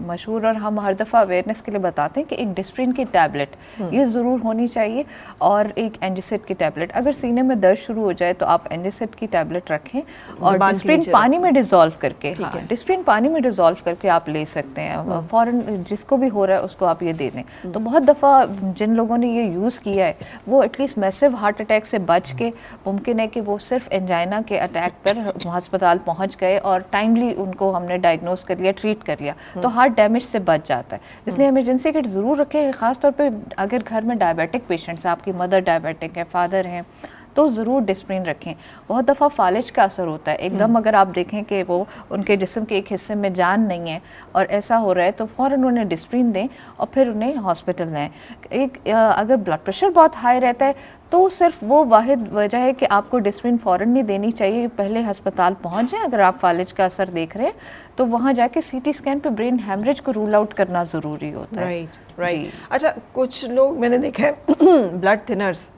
C: मशहूर और हम हर दफ़ा अवेयरनेस के लिए बताते हैं कि एक डिस्प्रिन की टैबलेट ये ज़रूर होनी चाहिए और एक एंजिसिड की टैबलेट। अगर सीने में दर्द शुरू हो जाए तो आप एंजिसिड की टैबलेट रखें और डिस्प्रिन पानी में डिज़ोल्व करके, डिस्प्रिन पानी में डिज़ोल्व करके आप ले सकते हैं। फ़ौरन जिसको भी हो रहा है उसको आप ये दे दें। तो बहुत दफ़ा जिन लोगों ने ये यूज़ किया है वो एटलीस्ट मैसिव हार्ट अटैक से बच के, मुमकिन है कि वो सिर्फ एंजाइना के अटैक पर अस्पताल पहुँच गए और टाइमली उनको हमने डायग्नोस कर लिया, ट्रीट कर लिया, तो हार्ट डैमेज से बच जाता है। इसलिए इमरजेंसी किट ज़रूर रखें। ख़ासतौर पे अगर घर में डायबिटिक पेशेंट्स, आपकी मदर डायबिटिक है, फादर हैं, तो ज़रूर डिस्प्रिन रखें। बहुत दफ़ा फालिज का असर होता है एकदम, अगर आप देखें कि वो उनके जिस्म के एक हिस्से में जान नहीं है और ऐसा हो रहा है तो फ़ौरन उन्हें डिस्प्रिन दें और फिर उन्हें हॉस्पिटल लाएँ। अगर ब्लड प्रेशर बहुत हाई रहता है तो सिर्फ वो वाहिद वजह है कि आपको डिस्प्रिन फ़ौरन नहीं देनी चाहिए, पहले अस्पताल पहुंच जाएं। अगर आप फालिज का असर देख रहे हैं तो वहाँ जाके सीटी स्कैन पे ब्रेन हैमरेज को रूल आउट करना ज़रूरी होता है।
A: राइट। अच्छा, कुछ लोग मैंने देखा है ब्लड थिनर्स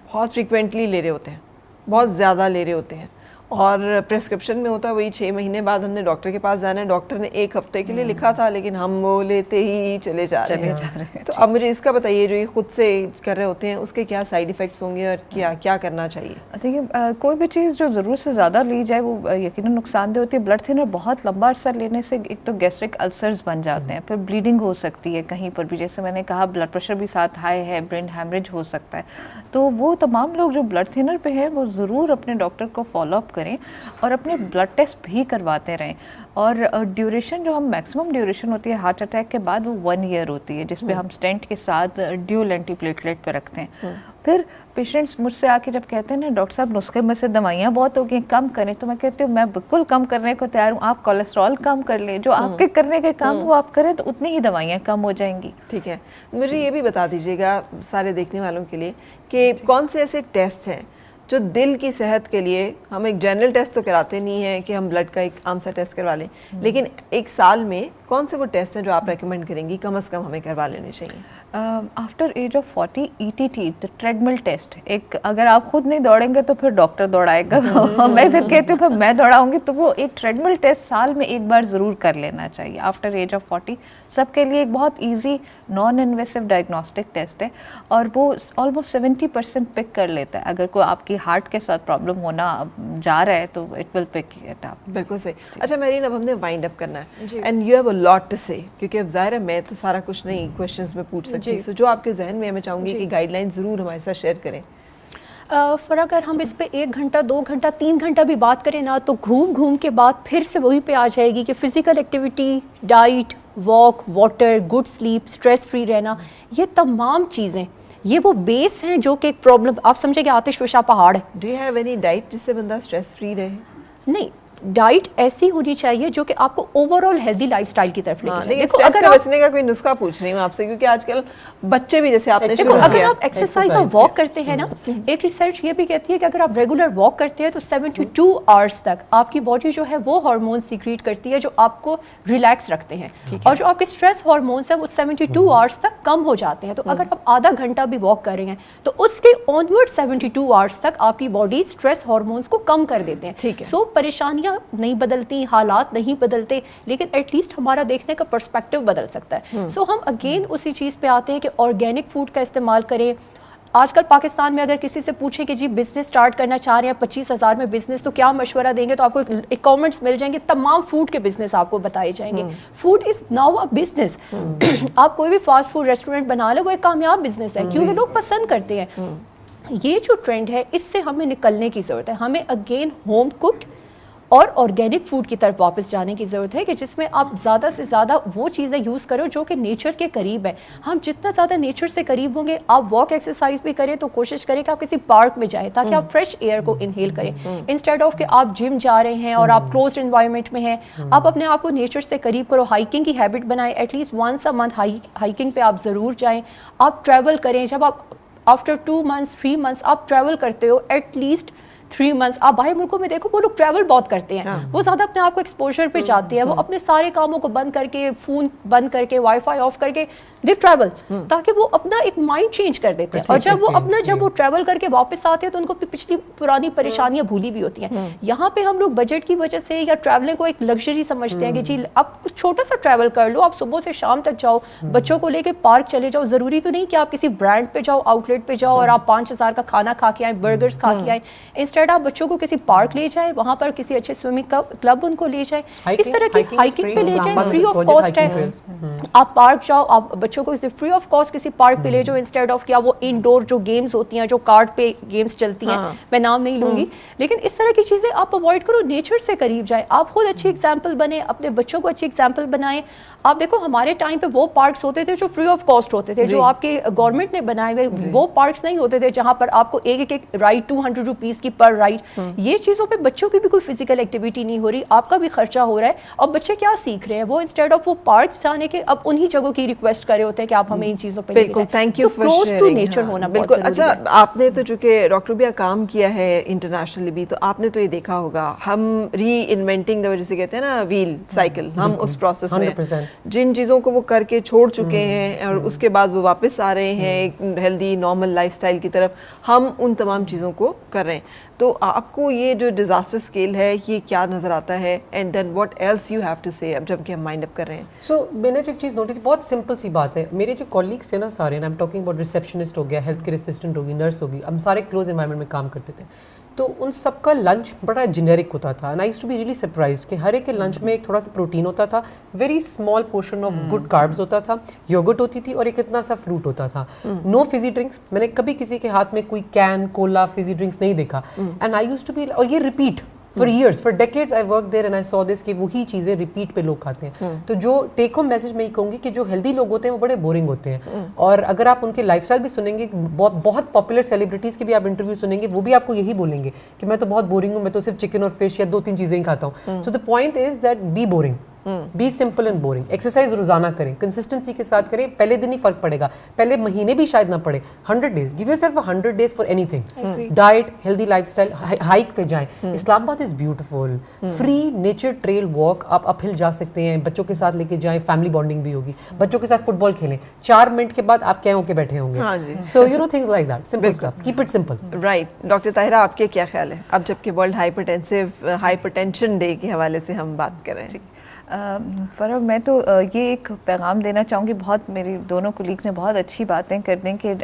A: बहुत फ्रीक्वेंटली ले रहे होते हैं, बहुत ज़्यादा ले रहे होते हैं और प्रिस्क्रिप्शन में होता है वही 6 महीने बाद हमने डॉक्टर के पास जाना है, डॉक्टर ने 1 हफ्ते के लिए लिखा था लेकिन हम वो लेते ही चले जा रहे हैं। तो अब मुझे इसका बताइए, जो ये खुद से कर रहे होते हैं उसके क्या साइड इफ़ेक्ट्स होंगे और क्या करना चाहिए?
C: देखिए, कोई भी चीज़ जो ज़रूरत से ज़्यादा ली जाए वो यकीनन नुकसानदेह होती है। ब्लड थिनर बहुत लंबा अर्सा लेने से एक तो गैस्ट्रिक अल्सर्स बन जाते हैं, फिर ब्लीडिंग हो सकती है कहीं पर भी, जैसे मैंने कहा ब्लड प्रेशर भी साथ हाई है, ब्रेन हैमरेज हो सकता है। तो वो तमाम लोग जो ब्लड थिनर पे हैं वो ज़रूर अपने डॉक्टर को फॉलोअप करें और अपने ब्लड टेस्ट भी करवाते रहें। और ड्यूरेशन जो हम मैक्सिमम ड्यूरेशन होती है हार्ट अटैक के बाद वो 1 ईयर होती है, जिसपे हम स्टेंट के साथ ड्यूल एंटीप्लेटलेट पे रखते हैं। फिर पेशेंट्स मुझसे आके जब कहते हैं ना डॉक्टर साहब नुस्खे में से दवाइयाँ बहुत हो गई, कम करें, तो मैं कहती हूँ मैं बिल्कुल कम करने को तैयार हूँ। आप कोलेस्ट्रॉल कम कर लें, जो आपके करने के काम वो आप करें तो उतनी ही दवाइयाँ कम हो जाएंगी।
A: ठीक है, मुझे ये भी बता दीजिएगा सारे देखने वालों के लिए कि कौन से ऐसे टेस्ट हैं जो दिल की सेहत के लिए, हम एक जनरल टेस्ट तो कराते नहीं हैं कि हम ब्लड का एक आम सा टेस्ट करवा लें, लेकिन एक साल में कौन से वो टेस्ट हैं जो आप रेकमेंड करेंगी कम से कम हमें करवा लेने चाहिए?
C: After age of 40 ETT the treadmill test, एक अगर आप खुद नहीं दौड़ेंगे तो फिर डॉक्टर दौड़ाएगा मैं फिर कहती हूँ फिर मैं दौड़ाऊंगी, तो वो एक ट्रेडमिल टेस्ट साल में एक बार ज़रूर कर लेना चाहिए आफ्टर एज ऑफ 40। सबके लिए एक बहुत easy non invasive diagnostic test है और वो ऑलमोस्ट 70% पिक कर लेता है। अगर कोई आपकी आपकी हार्ट के साथ प्रॉब्लम होना जा रहा है तो it will pick it up.
A: बिल्कुल सही। अच्छा मेरीन, अब हमने वाइंड अप करना है and you have a lot to say, क्योंकि अब जाहिर है मैं तो सारा कुछ नहीं क्वेश्चंस में पूछ सकती, सो जो आपके जहन में है मैं चाहूँगी कि गाइडलाइन ज़रूर हमारे साथ शेयर करें।
D: पर अगर हम इस पे 1 घंटा 2 घंटा 3 घंटा भी बात करें ना तो घूम घूम के बात फिर से वही पे आ जाएगी कि physical activity, diet, walk, water, good sleep, stress free रहना, ये तमाम चीज़ें ये वो बेस हैं जो कि एक प्रॉब्लम आप समझे कि आतिशफशा पहाड़ है।
A: Do you have any diet जिससे बंदा स्ट्रेस फ्री रहे?
D: नहीं, डाइट ऐसी होनी चाहिए जो कि आपको ओवरऑल हेल्दी लाइफस्टाइल की तरफ लेके जाए।
A: देखो अगर बचने का कोई नुस्खा पूछ रही हूँ आपसे, क्योंकि आजकल बच्चे भी जैसे आपने
D: देखो अगर आप एक्सरसाइज और वॉक करते हैं ना, एक रिसर्च ये भी कहती है कि अगर आप रेगुलर वॉक करते हैं तो 72 आवर्स तक आपकी बॉडी जो है वो हार्मोन सीक्रेट करती है जो आपको रिलैक्स रखते हैं, और जो आपके स्ट्रेस हार्मोन्स है वो 72 आवर्स तक कम हो जाते हैं। तो अगर आप आधा घंटा भी वॉक कर रहे हैं तो उसके ऑनवर्ड 72 आवर्स तक आपकी बॉडी स्ट्रेस हार्मोन्स को कम कर देते हैं।
A: ठीक है।
D: सो परेशानियां नहीं बदलती, हालात नहीं बदलते, लेकिन एटलीस्ट हमारा देखने का पर्सपेक्टिव बदल सकता है। सो हम अगेन उसी चीज़ पे आते हैं कि ऑर्गेनिक फूड का इस्तेमाल करें। आजकल पाकिस्तान में अगर किसी से पूछे कि जी बिजनेस स्टार्ट करना चाह रहे हैं 25,000 में बिजनेस, तो क्या मशवरा देंगे, तो आपको एक कमेंट्स मिल जाएंगे, तमाम फूड के बिजनेस आपको बताए जाएंगे। Food is now a business. आप कोई भी फास्ट फूड रेस्टोरेंट बना लो, वो एक कामयाब बिजनेस है क्योंकि लोग पसंद करते हैं। ये जो ट्रेंड है इससे हमें निकलने की ज़रूरत है। हमें अगेन होम कुक्ड और ऑर्गेनिक फूड की तरफ वापस जाने की ज़रूरत है कि जिसमें आप ज़्यादा से ज़्यादा वो चीज़ें यूज़ करो जो कि नेचर के करीब है। हम जितना ज़्यादा नेचर से करीब होंगे, आप वॉक एक्सरसाइज भी करें तो कोशिश करें कि आप किसी पार्क में जाएं ताकि आप फ्रेश एयर को इनहेल करें, इंस्टेड ऑफ कि आप जिम जा रहे हैं और आप क्लोज्ड एनवायरनमेंट में हैं। आप अपने आप को नेचर से करीब करो, हाइकिंग की हैबिट बनाएं, at least once a month hiking पे आप ज़रूर जाएँ। आप ट्रैवल करें, जब आप आफ्टर 2 मंथ्स 3 मंथ्स आप ट्रैवल करते हो, एटलीस्ट 3 मंथ्स आप बाहर मुल्कों में देखो वो लोग ट्रैवल बहुत करते हैं। वो ज़्यादा अपने आप को एक्सपोजर पे जाते हैं, वो अपने सारे कामों को बंद करके, फ़ोन बंद करके, वाईफाई ऑफ करके दे ट्रैवल, ताकि वो अपना एक माइंड चेंज कर देते हैं। और जब वो ट्रैवल करके वापस आते हैं तो उनको पिछली पुरानी परेशानियां भूली भी होती हैं। यहाँ पे हम लोग बजट की वजह से या ट्रैवलिंग को एक लग्जरी समझते हैं कि जी आप कुछ छोटा सा ट्रैवल कर लो, आप सुबह से शाम तक जाओ, बच्चों को लेके पार्क चले जाओ। ज़रूरी तो नहीं कि आप किसी ब्रांड पे जाओ, आउटलेट पे जाओ और आप 5,000 का खाना खा के आए, बर्गर्स खा के आए। इंस्टेड आप बच्चों को किसी पार्क ले जाए, वहाँ पर किसी अच्छे स्विमिंग क्लब उनको ले जाए, इस तरह की हाइकिंग पे ले जाए, फ्री ऑफ कॉस्ट है। आप पार्क जाओ, आप बच्चों को फ्री ऑफ कॉस्ट किसी पार्क पे ले जाओ, इंस्टेड ऑफ क्या वो इंडोर जो गेम्स होती हैं, जो कार्ड पे गेम्स चलती हैं, मैं नाम नहीं लूंगी, लेकिन इस तरह की चीजें आप अवॉइड करो, नेचर से करीब जाए। आप खुद अच्छी एग्जाम्पल बने, अपने बच्चों को अच्छी एग्जाम्पल बनाएं। आप देखो हमारे टाइम पे वो पार्क्स होते थे जो फ्री ऑफ कॉस्ट होते थे, जो आपके गवर्नमेंट ने बनाए हुए वो पार्क्स नहीं होते थे जहां पर आपको एक राइड 200 रुपीज की पर राइड। ये चीजों पे बच्चों की भी कोई फिजिकल एक्टिविटी नहीं हो रही, आपका भी खर्चा हो रहा है, और बच्चे क्या सीख रहे हैं, वो इंस्टेड ऑफ वो पार्क्स जाने के अब उन्हीं जगहों की रिक्वेस्ट कर रहे होते हैं कि आप हमें इन चीजों पे लेके
A: बिल्कुल,
D: जाएं।
A: Thank you for
D: close to nature होना
A: बिल्कुल।
D: बहुत
A: अच्छा,
D: जरूरी है।
A: आपने तो चूंकि डॉक्टर भी काम किया है इंटरनेशनली भी, तो आपने तो ये देखा होगा हम री इन्वेंटिंग द, जैसे कहते हैं ना व्हील साइकिल, हम उस प्रोसेस में
B: 100%।
A: जिन चीज़ों को वो करके छोड़ चुके हैं और उसके बाद वो वापस आ रहे हैं एक हेल्दी नॉर्मल लाइफस्टाइल की तरफ, हम उन तमाम चीज़ों को कर रहे हैं। तो आपको ये जो डिज़ास्टर स्केल है ये क्या नज़र आता है, and then what else you have to say, अब जबकि हम माइंड अप कर रहे हैं?
B: सो मैंने जो एक चीज़ नोटिस, बहुत सिंपल सी बात है, मेरे जो कॉलीग्स थे ना सारे, I am talking about receptionist हो गया, हेल्थ केयर असिस्टेंट होगी, नर्स होगी, हम सारे क्लोज एनवायरनमेंट में काम करते थे, तो उन सबका लंच बड़ा जेनेरिक होता था। And I used to be really surprised कि हर एक के लंच में एक थोड़ा सा प्रोटीन होता था, very small portion of good carbs होता था, योगर्ट होती थी और एक इतना सा फ्रूट होता था। नो फिजी ड्रिंक्स, मैंने कभी किसी के हाथ में कोई कैन कोला फिजी ड्रिंक्स नहीं देखा। And I used to be, और ये repeat for years, for decades I work there and I saw this कि वही चीज़ें रिपीट पे लोग खाते हैं। तो जो टेक होम मैसेज मैं ये कहूँगी कि जो हेल्दी लोग होते हैं वो बड़े बोरिंग होते हैं, और अगर आप उनके लाइफस्टाइल भी सुनेंगे, बहुत पॉपुलर सेलिब्रिटीज़ के भी आप इंटरव्यू सुनेंगे, वो भी आपको यही बोलेंगे कि मैं तो बहुत बोरिंग हूँ, मैं तो सिर्फ चिकन और फिश या 2-3 चीज़ें ही खाता हूँ। So the point is that be boring, be simple and boring. Exercise रोजाना करें, कंसिस्टेंसी के साथ करें, पहले दिन ही फर्क पड़ेगा, पहले महीने भी शायद ना पड़े, 100 days, give yourself 100 days for anything. Diet, healthy lifestyle, hike पे जाएं। Islamabad is beautiful, free nature trail walk, आप अपहिल जा सकते हैं, बच्चों के साथ लेके जाएं, फैमिली बॉन्डिंग भी होगी, बच्चों के साथ फुटबॉल खेलें, 4 मिनट के बाद आप क्या होके बैठे होंगे। So you know things like that, simple stuff, keep it simple.
A: Right. Doctor Tahira, आपके क्या ख्याल है अब जबकि वर्ल्ड हाइपरटेंशन डे के हवाले से हम बात कर रहे हैं?
C: फरह, मैं तो ये एक पैगाम देना चाहूँगी, बहुत मेरी दोनों कोलीग्स ने बहुत अच्छी बातें कर दी कि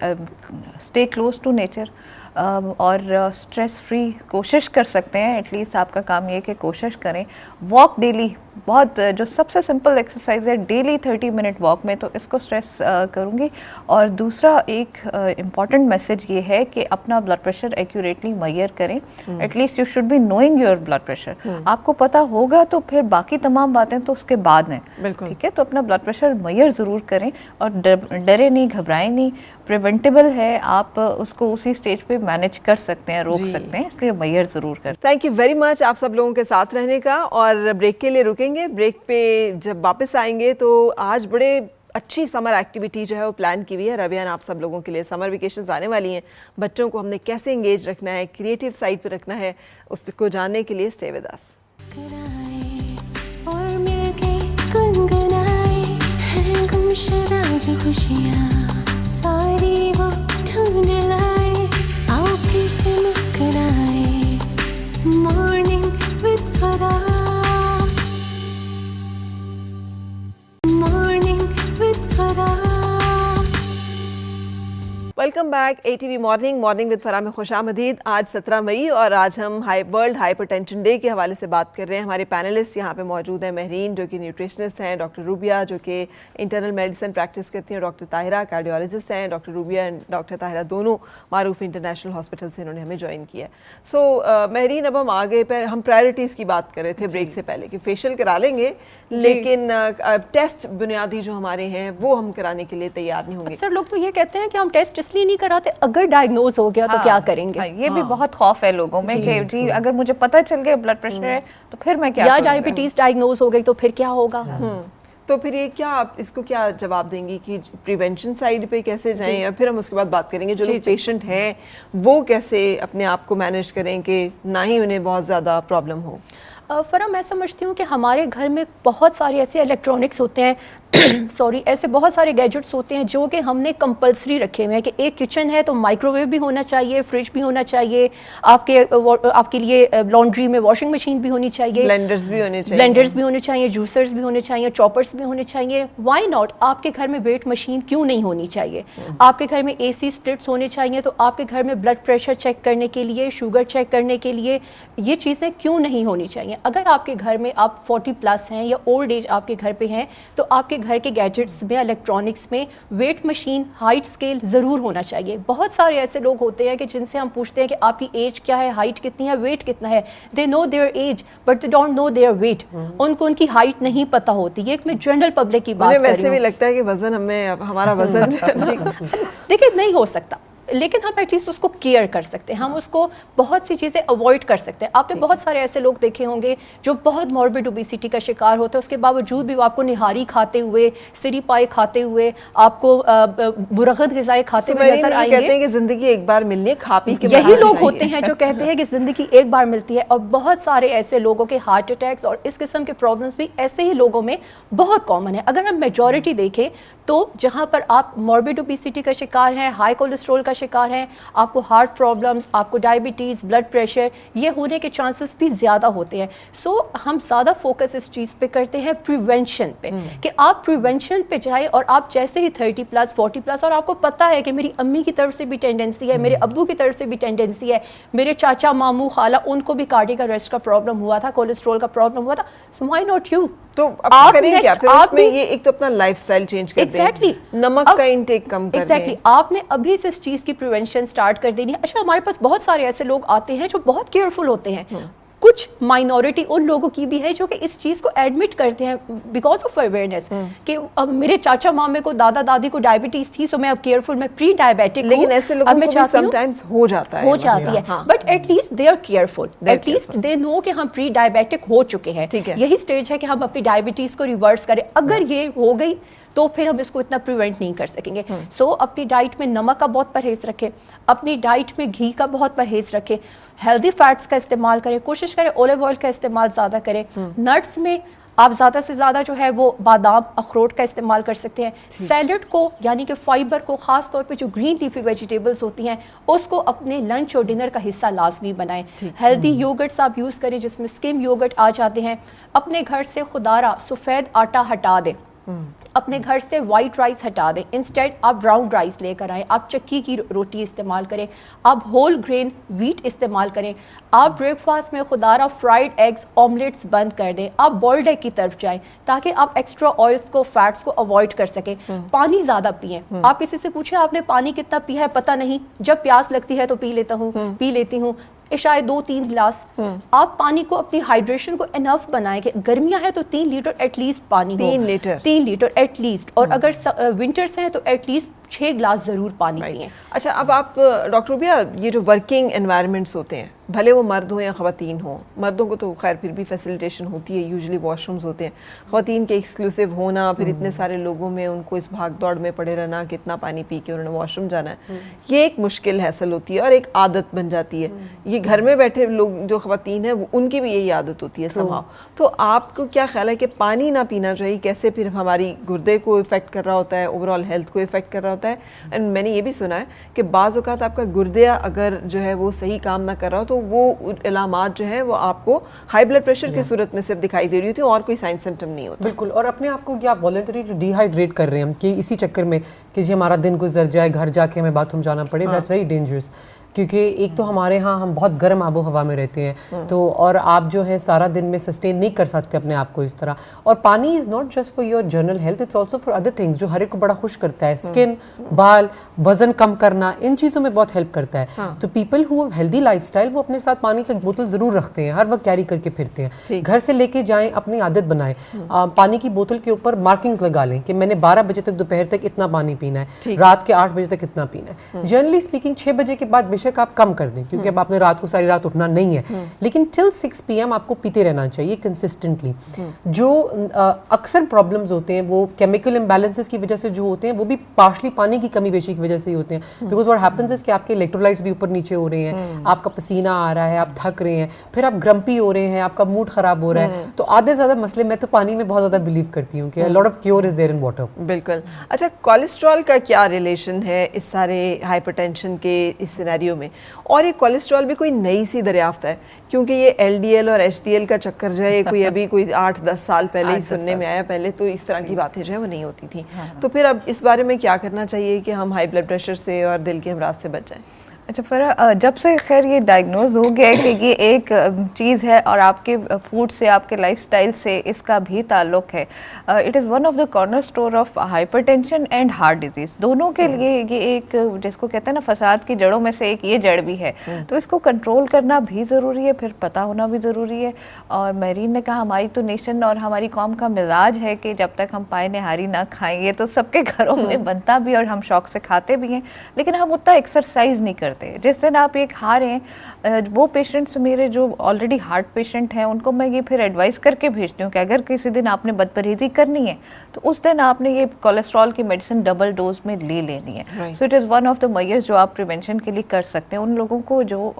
C: स्टे क्लोज टू नेचर। और स्ट्रेस फ्री कोशिश कर सकते हैं। एटलीस्ट आपका काम ये है कि कोशिश करें। वॉक डेली, बहुत जो सबसे सिंपल एक्सरसाइज है, डेली 30 मिनट वॉक में, तो इसको स्ट्रेस करूँगी। और दूसरा एक इम्पॉर्टेंट मैसेज ये है कि अपना ब्लड प्रेशर एक्यूरेटली मेजर करें। At least you should be knowing your blood pressure. आपको पता होगा तो फिर बाकी तमाम बातें तो उसके बाद हैं, ठीक है। तो अपना ब्लड प्रेशर मेजर ज़रूर करें और डरे नहीं, घबराएं नहीं। प्रिवेंटेबल है, आप उसको उसी स्टेज पे मैनेज कर सकते हैं, रोक सकते हैं, इसलिए मेजर ज़रूर करें।
A: थैंक यू वेरी मच आप सब लोगों के साथ रहने का। और ब्रेक के लिए रुकेंगे, ब्रेक पे जब वापस आएंगे तो आज बड़े अच्छी समर एक्टिविटी जो है वो प्लान की हुई है रवियान आप सब लोगों के लिए। समर वेकेशंस आने वाली हैं, बच्चों को हमने कैसे एंगेज रखना है, क्रिएटिव साइड पे रखना है, उसको जानने के लिए स्टे विद अस।
E: और मिलके गुनगुनाए हैं गुमशुदा जो खुशियाँ, सारी वो ढूंढ लाए, आओ फिर से मुस्कुराए। मॉर्निंग विद फरा, मॉर्निंग विद फरा।
A: Welcome back ATV morning with फरा में खुशामदीद। आज 17 मई और आज हम वर्ल्ड हाइपरटेंशन डे के हवाले से बात कर रहे हैं। हमारे पैनलिस्ट यहाँ पे मौजूद हैं। महरीन जो कि न्यूट्रिशनिस्ट हैं, डॉक्टर रूबिया जो कि इंटरनल मेडिसिन प्रैक्टिस करती हैं, डॉक्टर ताहिरा कार्डियोलॉजिस्ट हैं। Doctor rubia and doctor Tahira दोनों मारूफ इंटरनेशनल हॉस्पिटल से इन्होंने हमें ज्वाइन किया है। सो महरीन, अब हम आगे पर हम प्रायोरिटीज़ की बात कर रहे थे ब्रेक से पहले कि फेशियल करा लेंगे, लेकिन टेस्ट बुनियादी जो हमारे हैं वो हम कराने के लिए तैयार नहीं होंगे।
D: अक्सर लोग तो ये कहते हैं कि हम टेस्ट इसलिए नहीं कराते, अगर डायग्नोज हो गया तो क्या करेंगे।
C: ये भी बहुत खौफ है लोगों में कि जी अगर मुझे पता चल गया ब्लड प्रेशर है तो फिर मैं क्या
D: या
C: करूंगा?
D: डायबिटीज डायग्नोज हो गई तो फिर क्या होगा।
A: तो फिर ये क्या आप इसको क्या जवाब देंगी कि प्रिवेंशन साइड पे कैसे जाएं, या फिर हम उसके बाद बात करेंगे जो लोग पेशेंट हैं वो कैसे अपने आप को मैनेज करें कि ना ही उन्हें बहुत ज़्यादा प्रॉब्लम हो।
D: फरा, मैं समझती हूँ कि हमारे घर में बहुत सारे ऐसे इलेक्ट्रॉनिक्स होते हैं सॉरी ऐसे बहुत सारे गैजेट्स होते हैं जो कि हमने कंपलसरी रखे हुए हैं कि एक किचन है तो माइक्रोवेव भी होना चाहिए, फ्रिज भी होना चाहिए, आपके लिए लॉन्ड्री में वॉशिंग मशीन भी होनी चाहिए,
A: ब्लेंडर्स भी होने चाहिए,
D: जूसर्स भी होने चाहिए, चॉपर्स भी होने चाहिए। व्हाई नॉट आपके घर में वेट मशीन क्यों नहीं होनी चाहिए? आपके घर में AC स्प्लिट्स होने चाहिए, तो आपके घर में ब्लड प्रेशर चेक करने के लिए, शुगर चेक करने के लिए ये चीज़ें क्यों नहीं होनी चाहिए? अगर आपके घर में आप 40+ हैं या ओल्ड एज आपके घर पे हैं तो आपके घर के गैजेट्स में, इलेक्ट्रॉनिक्स में वेट मशीन, हाइट स्केल ज़रूर होना चाहिए। बहुत सारे ऐसे लोग होते हैं कि जिनसे हम पूछते हैं कि आपकी एज क्या है, हाइट कितनी है, वेट कितना है। They know their age but they don't know their weight. उनको उनकी हाइट नहीं पता होती। ये मैं जनरल पब्लिक की बात कर रही हूँ।
A: वैसे भी लगता है कि वजन हमारा वजन
D: देखिए नहीं हो सकता, लेकिन हम एटलीस्ट उसको केयर कर सकते हैं, हम उसको बहुत सी चीज़ें अवॉइड कर सकते हैं। आपने बहुत सारे ऐसे लोग देखे होंगे जो बहुत मॉर्बिड ओबेसिटी का शिकार होते हैं, उसके बावजूद भी वो आपको निहारी खाते हुए, सिरी पाए खाते हुए, आपको बुरगद ग़िज़ाएं खाते हुए नजर आएंगे।
A: कहते हैं कि जिंदगी एक बार मिलनी है, खा पी के
D: यही लोग होते हैं जो कहते हैं कि जिंदगी एक बार मिलती है। और बहुत सारे ऐसे लोगों के हार्ट अटैक्स और इस किस्म के प्रॉब्लम्स भी ऐसे ही लोगों में बहुत कॉमन है। अगर हम मेजॉरिटी देखें तो जहाँ पर आप मॉर्बिड ओबेसिटी का शिकार हैं, हाई कोलेस्ट्रॉल का शिकार हैं, आपको हार्ट प्रॉब्लम्स, आपको डायबिटीज़, ब्लड प्रेशर, ये होने के चांसेस भी ज़्यादा होते हैं। सो हम ज़्यादा फोकस इस चीज़ पे करते हैं प्रिवेंशन पे, कि आप प्रिवेंशन पे जाए। और आप जैसे ही 30+, 40+ और आपको पता है कि मेरी अम्मी की तरफ से भी टेंडेंसी है, मेरे अब्बू की तरफ से भी टेंडेंसी है, मेरे चाचा, मामू, खाला, उनको भी कार्डियक अरेस्ट का प्रॉब्लम हुआ था, कोलेस्ट्रॉल का प्रॉब्लम हुआ था, सो व्हाई नॉट यू?
A: तो आप करें क्या फिर? उसमें ये एक तो अपना लाइफस्टाइल चेंज कर दें, नमक का इंटेक कम कर दें।
D: आपने अभी से इस चीज की प्रिवेंशन स्टार्ट कर देनी है। अच्छा, हमारे पास बहुत सारे ऐसे लोग आते हैं जो बहुत केयरफुल होते हैं। कुछ माइनॉरिटी उन लोगों की भी है जो कि इस चीज को एडमिट करते हैं बिकॉज ऑफ अवेयरनेस कि अब मेरे चाचा मामे को, दादा दादी को डायबिटीज थी, सो मैं अब केयरफुल, मैं प्री डायबिटिक।
A: लेकिन ऐसे लोगों को भी समटाइम्स हो जाता है,
D: but at least they are careful, at least they know कि हम प्री डायबिटिक हो चुके हैं। यही स्टेज है कि हम अपनी डायबिटीज को रिवर्स करें। अगर ये हो गई तो फिर हम इसको इतना प्रिवेंट नहीं कर सकेंगे। सो अपनी डाइट में नमक का बहुत परहेज रखें, अपनी डाइट में घी का बहुत परहेज रखें, हेल्दी फैट्स का इस्तेमाल करें, कोशिश करें ओलिव ऑयल का इस्तेमाल ज़्यादा करें। नट्स में आप ज़्यादा से ज़्यादा जो है वो बादाम, अखरोट का इस्तेमाल कर सकते हैं। सैलड को यानी कि फाइबर को, ख़ास तौर पे जो ग्रीन लीफी वेजिटेबल्स होती हैं उसको अपने लंच और डिनर का हिस्सा लाजमी बनाएं। हेल्दी योगर्ट्स आप यूज़ करें जिसमें स्किम योगर्ट आ जाते हैं। अपने घर से खुदारा सफ़ेद आटा हटा दें। अपने घर से वाइट राइस हटा दें, इंस्टेड आप ब्राउन राइस लेकर आएं, आप चक्की की रोटी इस्तेमाल करें, आप होल ग्रेन व्हीट इस्तेमाल करें, आप ब्रेकफास्ट में खुदारा फ्राइड एग्स ऑमलेट्स बंद कर दें, आप बॉइल्ड एग की तरफ जाएं ताकि आप एक्स्ट्रा ऑयल्स को फैट्स को अवॉइड कर सकें। पानी ज़्यादा पिएं। आप किसी से पूछें आपने पानी कितना पिया है, पता नहीं, जब प्यास लगती है तो पी लेती हूँ, शायद 2-3 गिलास। आप पानी को, अपनी हाइड्रेशन को इनफ बनाएं कि गर्मियां हैं तो 3 लीटर एटलीस्ट पानी हो, 3 लीटर एटलीस्ट, और अगर विंटर्स हैं तो एटलीस्ट 6 गिलास ज़रूर पानी पिएं।
A: अच्छा, अब आप डॉक्टर रुबिया, ये जो वर्किंग एनवायरनमेंट्स होते हैं, भले वो मर्द हो या ख़वातीन हो, मर्दों को तो खैर फिर भी फैसिलिटेशन होती है, यूजुअली वॉशरूम्स होते हैं, ख़वातीन के एक्सक्लूसिव होना, फिर इतने सारे लोगों में उनको इस भाग दौड़ में पड़े रहना, कितना पानी पी के उन्होंने वॉशरूम जाना है, ये एक मुश्किल हैसल होती है और एक आदत बन जाती है। ये घर में बैठे लोग जो ख़वातीन हैं, उनकी भी यही आदत होती है समाव। तो आपको क्या ख्याल है कि पानी ना पीना चाहिए, कैसे फिर हमारी गुर्दे को इफ़ेक्ट कर रहा होता है, ओवरऑल हेल्थ को इफ़ेक्ट कर रहा होता है? एंड मैंने ये भी सुना है कि बाज़ औक़ात आपका गुर्दा अगर जो है वो सही काम ना कर रहा हो तो वो इलामात जो है वो आपको हाई ब्लड प्रेशर की सूरत में सिर्फ दिखाई दे रही होती है और कोई साइन सिम्टम नहीं होता।
B: बिल्कुल। और अपने आप को क्या वॉलंटरी जो डिहाइड्रेट कर रहे हैं हम, कि इसी चक्कर में कि जी हमारा दिन गुजर जाए, घर जाके हमें बाथरूम जाना पड़े, दैट्स वेरी डेंजरस। क्योंकि एक तो हमारे यहाँ हम बहुत गर्म आबो हवा में रहते हैं, तो और आप जो है सारा दिन में सस्टेन नहीं कर सकते अपने आप को इस तरह। और पानी is not just for your general health, it's also for other things जो हर एक को बड़ा खुश करता है, स्किन, बाल, वजन कम करना, इन चीज़ों में बहुत हेल्प करता है। तो people who have healthy lifestyle वो अपने साथ पानी की बोतल ज़रूर रखते हैं, हर वक्त कैरी करके फिरते हैं, घर से लेके जाएँ, अपनी आदत बनाएं। पानी की बोतल के ऊपर मार्किंग्स लगा लें कि मैंने 12 बजे तक दोपहर तक इतना पानी पीना है, रात के 8 बजे तक इतना पीना है। जनरली स्पीकिंग 6 बजे के बाद बेशक आप कम कर दें, क्योंकि अब आपने रात को सारी रात उठना नहीं है, लेकिन टिल 6 PM आपको पीते रहना चाहिए कंसिस्टेंटली। जो अक्सर प्रॉब्लम्स होते हैं वो केमिकल इम्बैलेंसेस की वजह से जो होते हैं, वो भी पार्शली पानी की कमी बेशी की वजह से ही होते हैं। बिकॉज व्हाट हैपेंस इज कि आपके इलेक्ट्रोलाइट्स भी ऊपर नीचे हो रहे हैं, आपका पसीना आ रहा है, आप थक रहे हैं, फिर आप ग्रम्पी हो रहे हैं, आपका मूड खराब हो रहा है। तो आधे ज़्यादा मसले, मैं तो पानी में बहुत ज़्यादा बिलीव करती हूँ कि lot of cure is there in water.
A: बिल्कुल। अच्छा, कोलेस्ट्रॉल का क्या रिलेशन है इस सारे हाइपरटेंशन के इस सिनेरियो में? और ये कोलेस्ट्रॉल भी कोई नई सी दरियाफ्त है? क्योंकि ये LDL और HDL का चक्कर जो है ये कोई अभी कोई 8-10 साल पहले ही सुनने में आया, पहले तो इस तरह की बातें जो है वो नहीं होती थी। तो फिर अब इस बारे में क्या करना चाहिए कि हम हाई ब्लड प्रेशर से और दिल के अमराज से बच जाएं?
C: अच्छा, फिर जब से खैर ये डायग्नोज हो गया है कि ये एक चीज़ है और आपके फूड से, आपके लाइफस्टाइल से इसका भी ताल्लुक है, it is one of the corner store of hypertension and heart disease. दोनों के लिए ये एक, जिसको कहते हैं ना, फसाद की जड़ों में से एक ये जड़ भी है। तो इसको कंट्रोल करना भी ज़रूरी है, फिर पता होना भी ज़रूरी है। और मेरीन ने कहा हमारी तो नेशन और हमारी कौम का मिजाज है कि जब तक हम पाए निहारी ना खाएंगे, तो सबके घरों में बनता भी और हम शौक से खाते भी हैं, लेकिन हम उतना एक्सरसाइज नहीं करते। जिस दिन आप ये खा रहे हैं, वो पेशेंट्स मेरे जो ऑलरेडी हार्ट पेशेंट हैं, उनको मैं ये फिर एडवाइस करके भेजती हूँ कि अगर किसी दिन आपने बदपरहेज़ी करनी है तो उस दिन आपने ये कोलेस्ट्रॉल की मेडिसिन डबल डोज में ले लेनी है। So it is one of the measures जो आप प्रिवेंशन के लिए कर सकते हैं उन लोगों को जो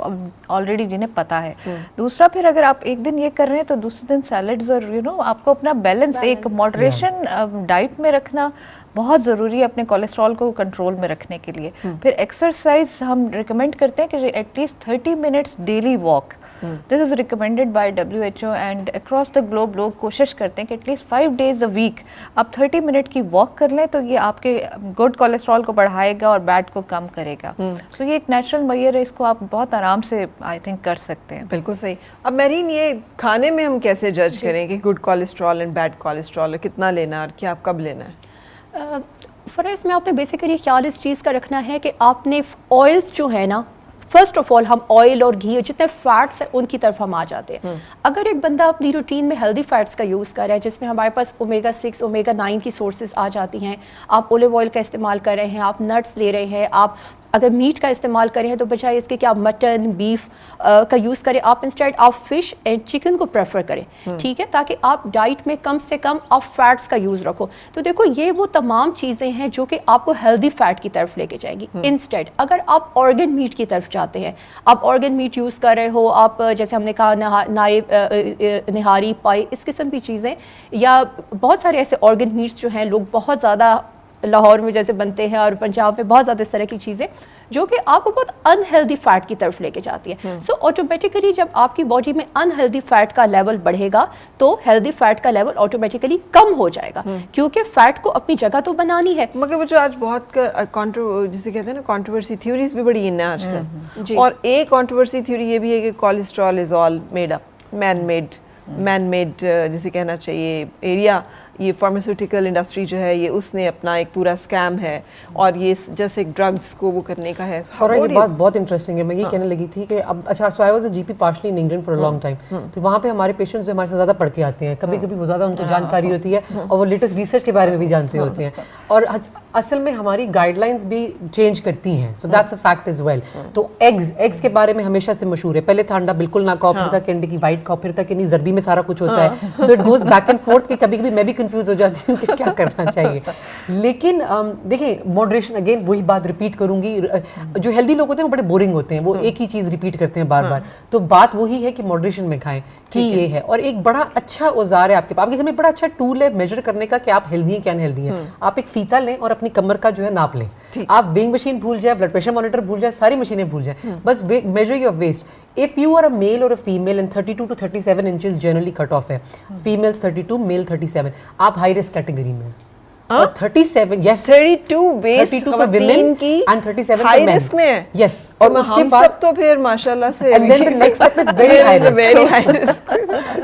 C: ऑलरेडी जिन्हें पता है। दूसरा, फिर अगर आप एक दिन ये कर रहे हैं तो दूसरे दिन सैलड्स और आपको अपना बैलेंस, एक मॉडरेशन डाइट में रखना बहुत ज़रूरी है अपने कोलेस्ट्रॉल को कंट्रोल में रखने के लिए। फिर एक्सरसाइज हम रिकमेंड करते हैं कि at least 30 minutes daily walk, this is recommended by WHO and across the globe लोग कोशिश करते हैं कि एटलीस्ट 5 days a week आप 30 मिनट की वॉक कर लें, तो ये आपके गुड कोलेस्ट्रॉल को बढ़ाएगा और बैड को कम करेगा। सो ये एक नेचुरल मेजर है, इसको आप बहुत आराम से आई थिंक कर सकते हैं।
A: बिल्कुल सही। अब मेरीन, ये खाने में हम कैसे जज करें कि good cholesterol and bad cholesterol कितना लेना और क्या कब लेना है?
D: फरस में आपने बेसिकली ख्याल इस चीज़ का रखना है कि आपने ऑयल्स जो है ना, फर्स्ट ऑफ ऑल हम ऑयल और घी, जितने फैट्स हैं उनकी तरफ हम आ जाते हैं। अगर एक बंदा अपनी रूटीन में हेल्दी फैट्स का यूज़ कर रहा है, जिसमें हमारे पास ओमेगा 6 ओमेगा 9 की सोर्सेज आ जाती हैं, आप ओलिव ऑयल का इस्तेमाल कर रहे हैं, आप नट्स ले रहे हैं, आप अगर मीट का इस्तेमाल करें हैं तो बजाय इसके कि आप मटन, बीफ का यूज़ करें, आप इंस्टेड आप फिश एंड चिकन को प्रेफर करें, ठीक है, ताकि आप डाइट में कम से कम आप फैट्स का यूज़ रखो। तो देखो, ये वो तमाम चीज़ें हैं जो कि आपको हेल्दी फैट की तरफ लेके जाएंगी। इंस्टेड अगर आप ऑर्गन मीट की तरफ जाते हैं, आप ऑर्गन मीट यूज़ कर रहे हो, आप जैसे हमने कहा निहारी, पाई, इस किस्म की चीज़ें, या बहुत सारे ऐसे ऑर्गन मीट्स जो हैं लोग बहुत ज़्यादा लाहौर में जैसे बनते हैं और पंजाब में बहुत ज़्यादा इस तरह की चीज़ें जो कि आपको बहुत अनहेल्दी फैट की तरफ लेके जाती है। सो ऑटोमेटिकली जब आपकी बॉडी में अनहेल्दी फैट का लेवल बढ़ेगा तो हेल्दी फैट का लेवल ऑटोमेटिकली कम हो जाएगा, क्योंकि फैट को अपनी जगह तो बनानी है।
A: मगर वो जो आज बहुत जिसे कहते हैं ना कंट्रोवर्सी थ्योरीज भी बड़ी इन है आजकल,
D: जी।
A: और एक कंट्रोवर्सी थ्योरी ये भी है कि cholesterol is all made up, man made जिसे कहना चाहिए एरिया। ये फार्मास्यूटिकल इंडस्ट्री जो है ये उसने अपना एक पूरा स्कैम है और ये जैसे ड्रग्स को वो करने का है।
B: और ये बात बहुत इंटरेस्टिंग है। मैं ये कहने लगी थी कि अब अच्छा, so I was a GP partially in England for a long time, तो वहाँ पे हमारे पेशेंट्स जो हमारे से ज़्यादा पढ़ के आते हैं, कभी कभी वो ज़्यादा उनको जानकारी होती है और वो लेटेस्ट रिसर्च के बारे में भी जानते होते हैं, और असल में हमारी गाइडलाइंस भी चेंज करती हैं। So that's a fact as well. तो एग्स के बारे में हमेशा से मशहूर है, पहले था अंडा बिल्कुल ना खाओ, फिर था कि अंडे की वाइट खाओ, फिर था कि नहीं जर्दी में सारा कुछ होता है। So it goes back and fourth कि कभी कभी मैं भी कंफ्यूज हो जाती हूँ कि क्या करना चाहिए। लेकिन देखिए मॉडरेशन, अगेन वही बात रिपीट करूंगी, जो हेल्दी लोग होते हैं वो बड़े बोरिंग होते हैं, वो एक ही चीज रिपीट करते हैं बार बार। तो बात वही है कि मॉडरेशन में खाएं कि ये है। और एक बड़ा अच्छा औजार है आपके पास, आपके घर में बड़ा अच्छा टूल है मेजर करने का कि आप हेल्दी हैं क्या अनहेल्दी हैं। आप एक फीता लें और अपनी कमर का जो है नाप लें। आप वेइंग मशीन भूल जाए, ब्लड प्रेशर मॉनिटर भूल जाए, सारी मशीनें भूल जाए, बस measure your waist. If you are a male और a female and 32 to 37 inches generally cut off है, फीमेल्स 32, मेल 37, आप हाई रिस्क कैटेगरी में। और 37, yes,
A: 32 वेस्ट
B: 32 for women
A: की
B: and 37
A: high
B: for men.
A: Risk में है।
B: Yes, और उसके
A: हम
B: बाद
A: सब तो फिर माशाल्लाह से
B: and then the next step is very high risk.
A: very high risk।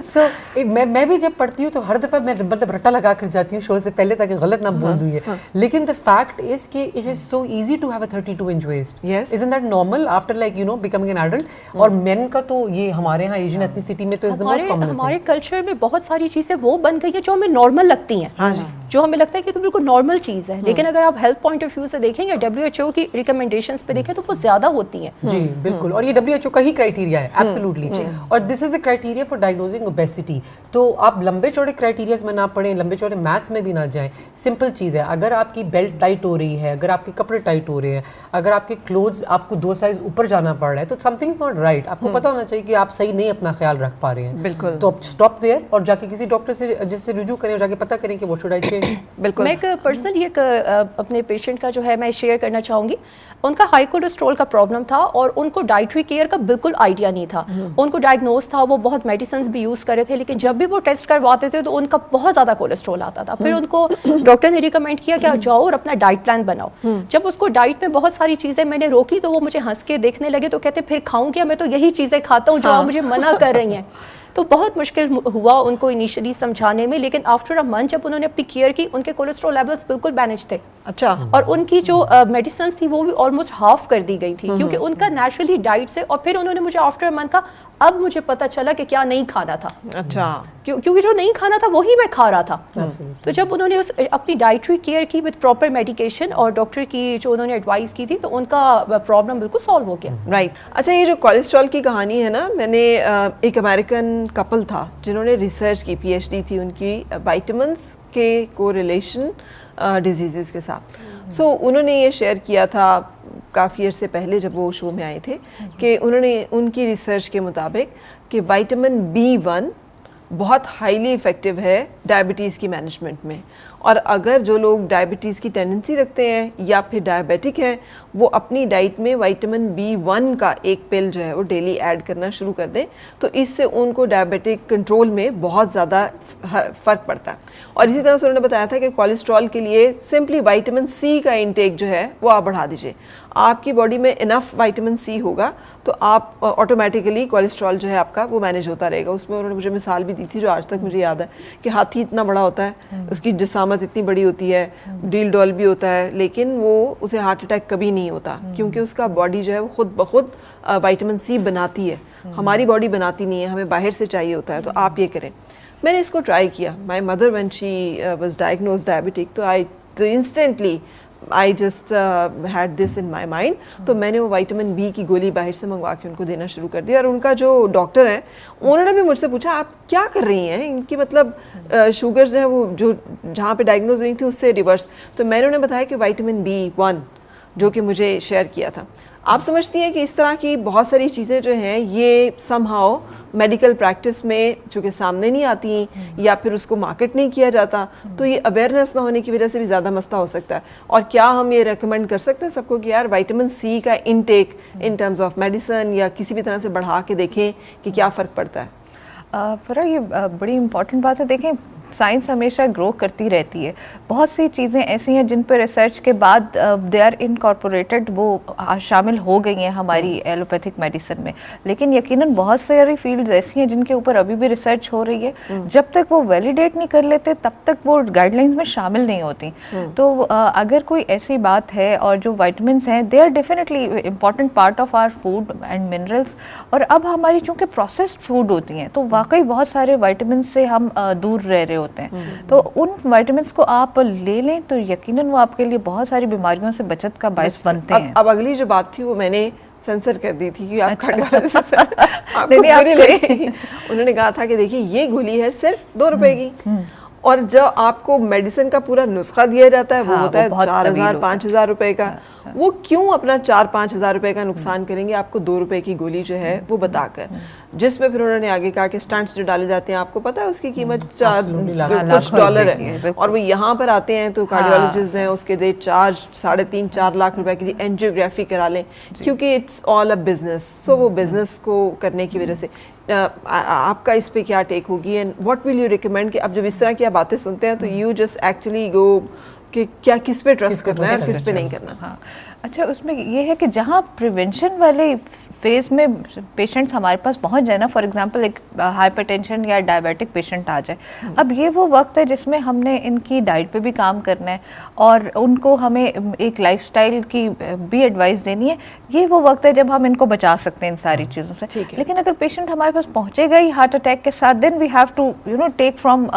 B: So मैं भी जब पढ़ती हूँ तो हर दफा मैं मतलब रट्टा लगा कर जाती हूँ शो से पहले ताकि गलत ना बोल दूँ ये। लेकिन the fact is कि it is so easy to have a 32 inch waist.
A: Yes.
B: Isn't that normal after like you know becoming an adult? और men का तो ये हमारे यहाँ एशियन एथनिसिटी में तो is the most common.
D: हमारे कल्चर में बहुत सारी चीजें वो बन गई है जो हमें नॉर्मल लगती हैं, जो हमें लगता है कि तो बिल्कुल नॉर्मल चीज है, लेकिन अगर आप हेल्थ पॉइंट ऑफ व्यू से देखेंगे, WHO की रिकमेंडेशंस पे देखें तो वो ज्यादा होती हैं।
B: जी बिल्कुल, और ये WHO का ही क्राइटेरिया है एब्सोल्युटली। और this is the criteria for diagnosing obesity. तो आप लंबे चौड़े क्राइटेरियाज में ना पढ़ें, लंबे चौड़े मैथ्स में भी ना जाएं। सिंपल चीज़ है, अगर आपकी बेल्ट टाइट हो रही है, अगर आपके कपड़े टाइट हो रहे हैं, अगर आपके क्लोथ्स आपको 2 साइज ऊपर जाना पड़ रहा है, तो समथिंग इज नॉट राइट। आपको पता होना चाहिए कि आप सही नहीं अपना ख्याल रख पा रहे हैं।
A: बिल्कुल।
B: तो आप स्टॉप देयर और जाके किसी डॉक्टर से जिससे रुजू करें और जाके पता करें कि व्हाट शुड आई चेंज।
A: बिल्कुल।
D: मैं एक पर्सनली एक अपने पेशेंट का जो है मैं शेयर करना चाहूँगी। उनका हाई कोलेस्ट्रॉल का प्रॉब्लम था और उनको डाइटरी केयर का बिल्कुल आइडिया नहीं था। उनको डायग्नोज था, वो बहुत मेडिसिन भी यूज़ करे थे, लेकिन जब भी वो टेस्ट करवाते थे तो उनका बहुत ज़्यादा कोलेस्ट्रॉल आता था। फिर उनको डॉक्टर ने रिकमेंड किया कि आप जाओ और अपना डाइट प्लान बनाओ। जब उसको डाइट में बहुत सारी चीज़ें मैंने रोकी तो वो मुझे हंस के देखने लगे, तो कहते फिर खाऊं क्या, मैं तो यही चीज़ें खाता हूँ जो आप मुझे मना कर रही हैं। तो बहुत मुश्किल हुआ उनको इनिशियली समझाने में, लेकिन आफ्टर अ मंथ जब उन्होंने अपनी केयर की, उनके कोलेस्ट्रॉल लेवल्स बिल्कुल मैनेज थे।
A: अच्छा।
D: और उनकी जो मेडिसिन थी वो भी ऑलमोस्ट हाफ कर दी गई थी, क्योंकि उनका नेचुरली डाइट से। और फिर उन्होंने मुझे आफ्टर अ मंथ कहा, अब मुझे पता चला कि क्या नहीं खाना था।
A: अच्छा।
D: क्योंकि जो नहीं खाना था वही मैं खा रहा था। तो जब उन्होंने उस अपनी डाइटरी केयर की विद प्रॉपर मेडिकेशन और डॉक्टर की जो उन्होंने एडवाइस की थी, तो उनका प्रॉब्लम बिल्कुल सॉल्व हो गया।
A: राइट। अच्छा, ये जो कोलेस्ट्रॉल की कहानी है ना, मैंने एक अमेरिकन कपल था जिन्होंने रिसर्च की, PhD थी उनकी, विटामिन्स के कोरिलेशन डिजीज़ के साथ। सो उन्होंने ये शेयर किया था काफ़ी अर्से पहले जब वो शो में आए थे कि उन्होंने उनकी रिसर्च के मुताबिक कि विटामिन B1 बहुत हाईली इफ़ेक्टिव है डायबिटीज़ की मैनेजमेंट में। और अगर जो लोग डायबिटीज़ की टेंडेंसी रखते हैं या फिर डायबिटिक हैं, वो अपनी डाइट में विटामिन B1 का एक पिल जो है वो डेली ऐड करना शुरू कर दें, तो इससे उनको डायबिटिक कंट्रोल में बहुत ज़्यादा फ़र्क पड़ता है। और इसी तरह से उन्होंने बताया था कि कोलेस्ट्रॉल के लिए सिंपली विटामिन C का इंटेक जो है वो आप बढ़ा दीजिए। आपकी बॉडी में इनफ विटामिन C होगा तो आप ऑटोमेटिकली कोलेस्ट्रॉल जो है आपका वो मैनेज होता रहेगा। उसमें उन्होंने मुझे मिसाल भी दी थी जो आज तक मुझे याद है कि हाथी इतना बड़ा होता है, उसकी जिसामत इतनी बड़ी होती है, डील डॉल भी होता है, लेकिन वो उसे हार्ट अटैक कभी नहीं होता, क्योंकि उसका बॉडी जो है वो खुद ब खुद विटामिन C बनाती है। हमारी बॉडी बनाती नहीं है, हमें बाहर से चाहिए होता है। तो आप ये करें। मैंने इसको ट्राई किया। My mother when she was diagnosed diabetic, तो instantly I just had this in my mind. तो मैंने वो विटामिन B की गोली बाहर से मंगवा के उनको देना शुरू कर दिया। और उनका जो डॉक्टर है उन्होंने भी मुझसे पूछा, आप क्या कर रही हैं, इनकी मतलब शुगर्स जो है वो जो जहाँ पे डायग्नोज हुई थी उससे रिवर्स। तो मैंने उन्हें बताया कि विटामिन B1 जो कि मुझे शेयर किया था, आप समझती हैं कि इस तरह की बहुत सारी चीज़ें जो हैं ये समहाउ मेडिकल प्रैक्टिस में चूँकि सामने नहीं आती या फिर उसको मार्केट नहीं किया जाता, तो ये अवेयरनेस ना होने की वजह से भी ज़्यादा मसला हो सकता है। और क्या हम ये रेकमेंड कर सकते हैं सबको कि यार विटामिन सी का intake in terms of medicine या किसी भी तरह से बढ़ा के देखें कि क्या फ़र्क पड़ता है?
C: फरा ये बड़ी इंपॉर्टेंट बात है। देखें, साइंस हमेशा ग्रो करती रहती है। बहुत सी चीज़ें ऐसी हैं जिन पर रिसर्च के बाद दे आर इनकॉर्पोरेटेड, वो शामिल हो गई हैं हमारी एलोपैथिक मेडिसिन में। लेकिन यकीनन बहुत सारी फील्ड्स ऐसी हैं जिनके ऊपर अभी भी रिसर्च हो रही है। जब तक वो वैलिडेट नहीं कर लेते तब तक वो गाइडलाइंस में शामिल नहीं होती। तो अगर कोई ऐसी बात है, और जो विटामिन्स हैं they are definitely important part of our food and minerals. और अब हमारी चूँकि प्रोसेस्ड फूड होती हैं तो वाकई बहुत सारे विटामिन से हम दूर रह रहे होते हैं। तो उन विटामिन्स को आप ले लें तो यकीनन वो आपके लिए बहुत सारी बीमारियों से बचत का बायस बनते हैं।
A: अब अगली जो बात थी वो मैंने सेंसर कर दी थी कि आप
C: अच्छा।
A: आपको बुरी लगी। उन्होंने कहा था कि देखिए ये गोली है सिर्फ 2 रुपए की, और जब आपको मेडिसिन का पूरा नुस्खा दिया जाता है वो होता है 4,000-5,000 रुपए का। वो क्यों अपना 4-5 हज़ार रुपए का नुकसान करेंगे आपको 2 रुपए की गोली जो है वो बताकर, जिसमें फिर उन्होंने आगे कहा कि स्टंट्स जो डाले जाते हैं आपको पता है उसकी कीमत कुछ डॉलर है, और वो यहाँ पर आते हैं तो कार्डियोलॉजिस्ट हैं उसके दे चार्ज 3.5-4 लाख रुपए की एंजियोग्राफी करा लें, क्योंकि इट्स ऑल अ बिजनेस। सो वो बिजनेस को करने की वजह से आपका इस पे क्या टेक होगी and what will you recommend कि अब जब इस तरह की आप बातें सुनते हैं तो यू जस्ट एक्चुअली गो कि क्या किस पे ट्रस्ट करना है और किस पे नहीं करना?
C: हाँ, अच्छा, उसमें ये है कि जहाँ प्रिवेंशन वाले फेज में पेशेंट्स हमारे पास पहुंच जाए ना, फॉर एग्जांपल एक हाइपरटेंशन या डायबिटिक पेशेंट आ जाए, अब ये वो वक्त है जिसमें हमने इनकी डाइट पे भी काम करना है और उनको हमें एक लाइफस्टाइल की भी एडवाइस देनी है। ये वो वक्त है जब हम इनको बचा सकते हैं इन सारी चीज़ों से। लेकिन अगर पेशेंट हमारे पास पहुंचेगा ही हार्ट अटैक के साथ, then we have to take from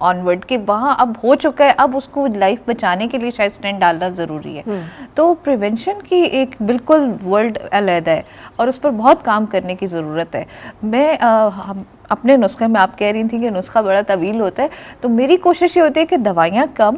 C: onward कि वहाँ अब हो चुका है, अब उसको लाइफ बचाने के लिए शायद स्टेंट डालना ज़रूरी है। तो प्रिवेंशन की एक बिल्कुल वर्ल्ड अलग है और उस पर बहुत काम करने की ज़रूरत है। मैं अपने नुस्खे में, आप कह रही थी कि नुस्खा बड़ा तवील होता है, तो मेरी कोशिश ये होती है कि दवाइयाँ कम,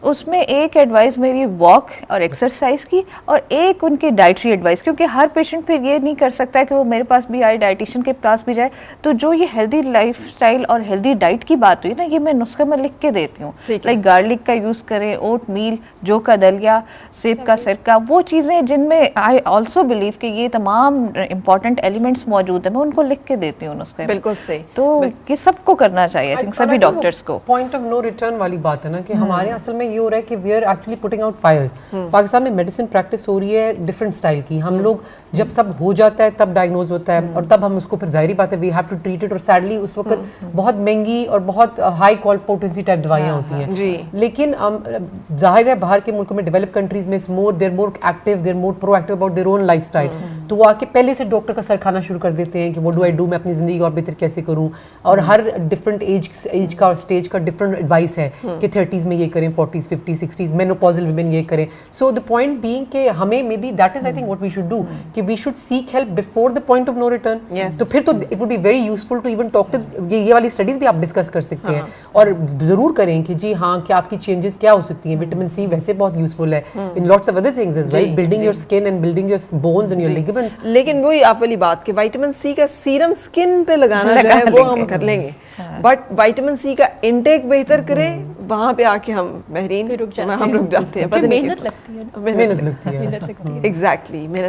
C: उसमें एक एडवाइस मेरी वॉक और एक्सरसाइज की और एक उनकी डाइटरी एडवाइस, क्योंकि हर पेशेंट फिर ये नहीं कर सकता कि वो मेरे पास भी आए, डाइटिशियन के पास भी जाए। तो जो ये हेल्दी लाइफस्टाइल और हेल्दी डाइट की बात हुई ना, ये मैं नुस्खे में लिख के देती हूँ। लाइक गार्लिक का यूज़ करें, ओट मील, जौ का दलिया, सेब का सिरका, वो चीज़ें जिनमें आई ऑल्सो बिलीव कि ये तमाम इंपॉर्टेंट एलिमेंट्स मौजूद है, मैं उनको लिख के देती हूँ नुस्खे में।
A: बिल्कुल।
C: तो ये सबको करना चाहिए, आई थिंक सभी डॉक्टर्स को।
B: पॉइंट ऑफ नो रिटर्न वाली बात है ना कि हमारे असल में ये हो रहा है कि we are actually putting out fires. Pakistan में मेडिसिन प्रैक्टिस हो रही है डिफरेंट स्टाइल की। हम लोग जब सब हो जाता है तब डायग्नोज होता है और तब हम उसको फिर जाहिर बात है we have to treat it, और सैडली उस वक्त बहुत महंगी और बहुत हाई पोटेंसी टाइप दवाइयाँ होती हैं। लेकिन जाहिर है बाहर के मुल्कों में, डेवलप कंट्रीज में there more active, there more proactive about their own lifestyle. तो वो आके पहले से डॉक्टर का सर खाना शुरू कर देते हैं कि व्हाट डू आई डू, मैं अपनी जिंदगी और बेहतर कैसे करूं। और हर डिफरेंट एज का और स्टेज का डिफरेंट एडवाइस है कि 30s में ये करें, 40s 50s 60s menopausal women ये करें। सो द पॉइंट बीइंग कि हमें may be that is I think what we should do कि we should seek help before the point of no return. तो फिर तो it would be very useful to even talk to, ये वाली studies भी आप डिस्कस कर सकते हैं और जरूर करें कि जी हाँ क्या आपकी चेंजेस क्या हो सकती हैं। विटामिन सी वैसे बहुत यूजफुल है in lots of other things as well, building your skin and building your bones and your ligaments.
A: लेकिन वही आप वाली बात कि विटामिन सी का सीरम स्किन पे लगाना जो है वो हम कर लेंगे, बट विटामिन सी का इनटेक बेहतर करें, वहाँ पे आके हम बहरीन हम रुक जाते हैं।
D: मेहनत लगती है।
A: एग्जैक्टली।